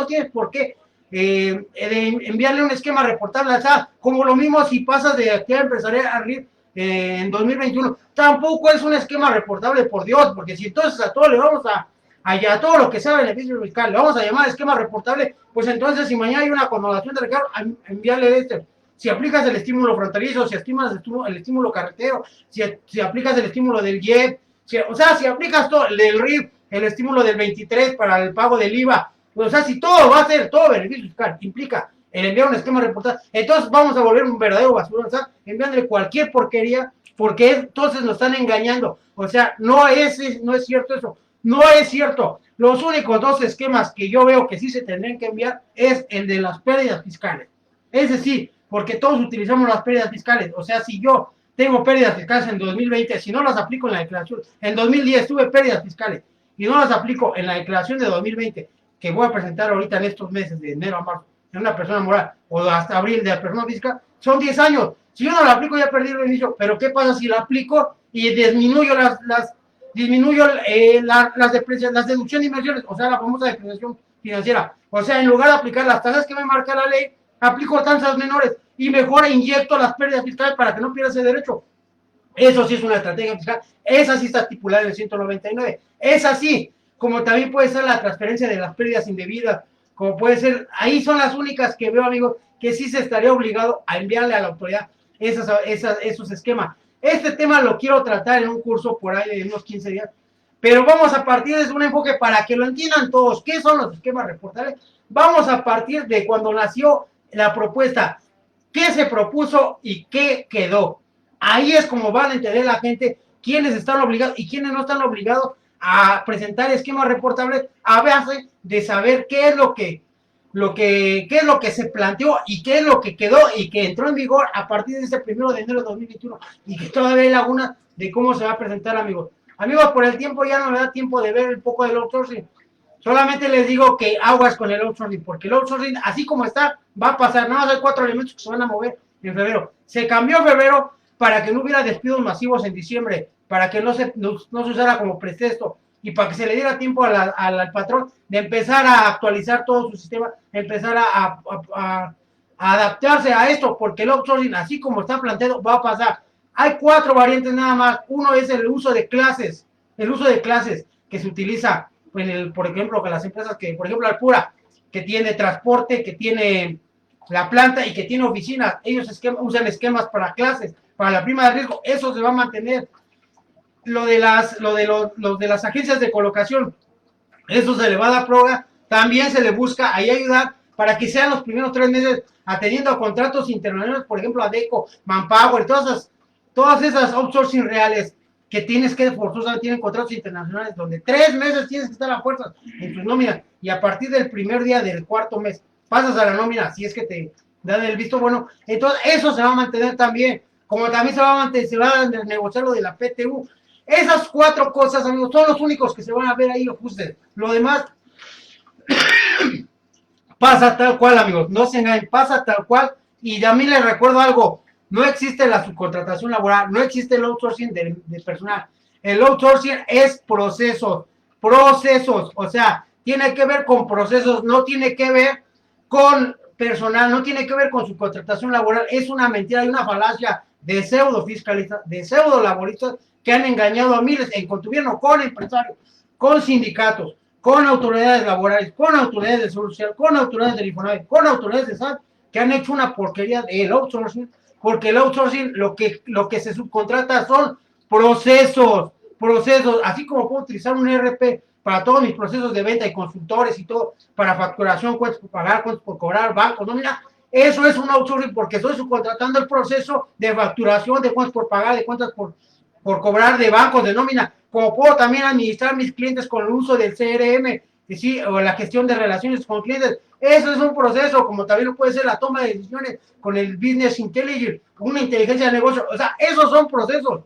tienes por qué enviarle un esquema reportable al SAT, como lo mismo si pasas de actividad empresarial a RIF en 2021, tampoco es un esquema reportable, por Dios, porque si entonces a todo le vamos a todo lo que sea beneficio fiscal, le vamos a llamar esquema reportable, pues entonces si mañana hay una condonación de recargo, enviarle si aplicas el estímulo fronterizo, si estimas el estímulo carretero, si aplicas el estímulo del IEP, si aplicas todo, el del RIF, el estímulo del 23 para el pago del IVA, pues, o sea, si todo va a ser, todo beneficio fiscal implica el enviar un esquema reportable, entonces vamos a volver un verdadero basura, o sea, enviándole cualquier porquería, porque entonces nos están engañando. O sea, no es cierto eso. No es cierto. Los únicos dos esquemas que yo veo que sí se tendrían que enviar es el de las pérdidas fiscales. Es decir, porque todos utilizamos las pérdidas fiscales. O sea, si yo tengo pérdidas fiscales en 2020, si no las aplico en la declaración, en 2010 tuve pérdidas fiscales y no las aplico en la declaración de 2020, que voy a presentar ahorita en estos meses de enero a marzo, en una persona moral, o hasta abril de la persona física, son 10 años. Si yo no la aplico, ya perdí el beneficio. Pero ¿qué pasa si la aplico y disminuyo las deducciones de inversiones? O sea, la famosa depreciación financiera. O sea, en lugar de aplicar las tasas que me marca la ley, aplico tasas menores y mejor inyecto las pérdidas fiscales para que no pierda ese derecho. Eso sí es una estrategia fiscal. Esa sí está estipulada en el 199. Es así, como también puede ser la transferencia de las pérdidas indebidas, como puede ser, ahí son las únicas que veo, amigos, que sí se estaría obligado a enviarle a la autoridad esos esquemas. Este tema lo quiero tratar en un curso por ahí de unos 15 días, pero vamos a partir de un enfoque para que lo entiendan todos. ¿Qué son los esquemas reportables? Vamos a partir de cuando nació la propuesta, qué se propuso y qué quedó. Ahí es como van a entender la gente quiénes están obligados y quiénes no están obligados a presentar esquemas reportables a base de saber qué es lo que se planteó y qué es lo que quedó y que entró en vigor a partir de ese 1 de enero de 2021 y que todavía hay laguna de cómo se va a presentar, amigos. Amigos, por el tiempo ya no me da tiempo de ver un poco del outsourcing. Solamente les digo que aguas con el outsourcing, porque el outsourcing, así como está, va a pasar. Nada más hay 4 elementos que se van a mover en febrero. Se cambió febrero para que no hubiera despidos masivos en diciembre, para que no se usara como pretexto y para que se le diera tiempo al patrón de empezar a actualizar todo su sistema, empezar a adaptarse a esto, porque el outsourcing, así como está planteado, va a pasar. Hay 4 variantes nada más. Uno es el uso de clases que se utiliza, por ejemplo, con las empresas que, por ejemplo, Alpura, que tiene transporte, que tiene la planta y que tiene oficinas. Ellos usan esquemas para clases, para la prima de riesgo. Eso se va a mantener. Lo de las agencias de colocación, eso se le va a dar prórroga. También se le busca ahí ayudar para que sean los primeros 3 meses atendiendo a contratos internacionales, por ejemplo, ADECO, Manpower, todas esas outsourcing reales que tienes que forzosamente tienen contratos internacionales donde 3 meses tienes que estar a fuerzas en tus nóminas y a partir del primer día del cuarto mes pasas a la nómina si es que te dan el visto bueno, entonces eso se va a mantener también, como también se va a negociar lo de la PTU. Esas 4 cosas, amigos, son los únicos que se van a ver ahí ajustes. Lo demás pasa tal cual, amigos, no se engañen, pasa tal cual. Y a mí les recuerdo algo, no existe la subcontratación laboral, no existe el outsourcing de personal. El outsourcing es procesos, o sea, tiene que ver con procesos, no tiene que ver con personal, no tiene que ver con subcontratación laboral, es una mentira y una falacia de pseudo fiscalistas, de pseudo laboristas que han engañado a miles en gobierno, con empresarios, con sindicatos, con autoridades laborales, con autoridades de salud social, con autoridades del Infonavit, con autoridades de SAT, que han hecho una porquería del outsourcing, porque el outsourcing lo que se subcontrata son procesos, así como puedo utilizar un ERP para todos mis procesos de venta y consultores y todo, para facturación, cuentas por pagar, cuentas por cobrar, bancos, nómina, eso es un outsourcing porque estoy subcontratando el proceso de facturación, de cuentas por pagar, de cuentas por cobrar, de bancos, de nómina, como puedo también administrar mis clientes con el uso del CRM, ¿sí? O la gestión de relaciones con clientes. Eso es un proceso, como también lo puede ser la toma de decisiones con el Business Intelligence, una inteligencia de negocio. O sea, esos son procesos.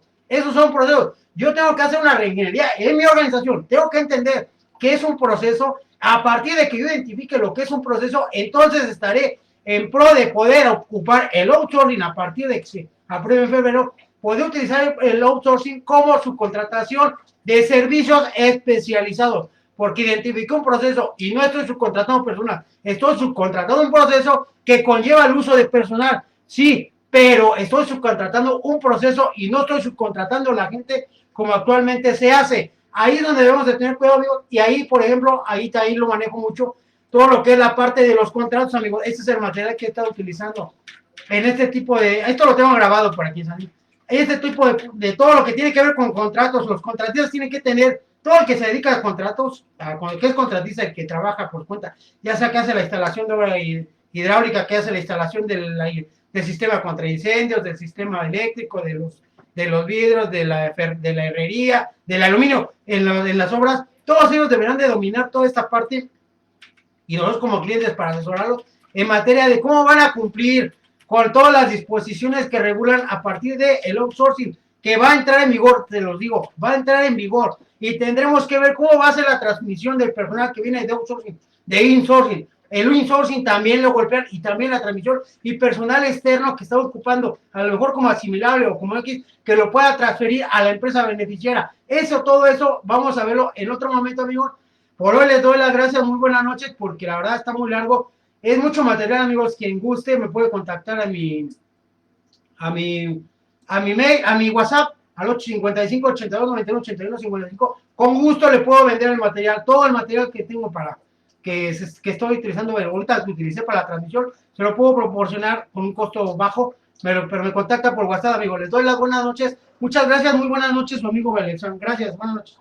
Yo tengo que hacer una reingeniería en mi organización, tengo que entender qué es un proceso. A partir de que yo identifique lo que es un proceso, entonces estaré en pro de poder ocupar el outsourcing a partir de que se apruebe en febrero, poder utilizar el outsourcing como subcontratación de servicios especializados, porque identifiqué un proceso y no estoy subcontratando personal, estoy subcontratando un proceso que conlleva el uso de personal, sí, pero estoy subcontratando un proceso y no estoy subcontratando a la gente como actualmente se hace. Ahí es donde debemos de tener cuidado, amigos, y ahí, por ejemplo, ahí lo manejo mucho, todo lo que es la parte de los contratos, amigos. Este es el material que he estado utilizando en este tipo de, esto lo tengo grabado por aquí, ¿sabes? Este tipo de todo lo que tiene que ver con contratos, los contratistas tienen que tener, todo el que se dedica a contratos, con el que es contratista, el que trabaja por cuenta, ya sea que hace la instalación de obra hidráulica, que hace la instalación del sistema contra incendios, del sistema eléctrico, de los vidrios, de la herrería, del aluminio, en las obras, todos ellos deberán de dominar toda esta parte y nosotros como clientes para asesorarlos en materia de cómo van a cumplir con todas las disposiciones que regulan a partir del outsourcing, que va a entrar en vigor, te los digo, va a entrar en vigor y tendremos que ver cómo va a ser la transmisión del personal que viene de outsourcing, de insourcing. El insourcing también lo golpean y también la transmisión y personal externo que está ocupando, a lo mejor como asimilable o como X, que lo pueda transferir a la empresa beneficiaria. Todo eso vamos a verlo en otro momento, amigos. Por hoy les doy las gracias, muy buenas noches, porque la verdad está muy largo. Es mucho material, amigos. Quien guste me puede contactar a mi mail, a mi WhatsApp, al 855 82 91 81 55. Con gusto le puedo vender el material, todo el material que tengo que estoy utilizando, ahorita que utilicé para la transmisión, se lo puedo proporcionar con un costo bajo, pero me contacta por WhatsApp, amigo. Les doy las buenas noches. Muchas gracias, muy buenas noches, su amigo Valenzuela. Gracias, buenas noches.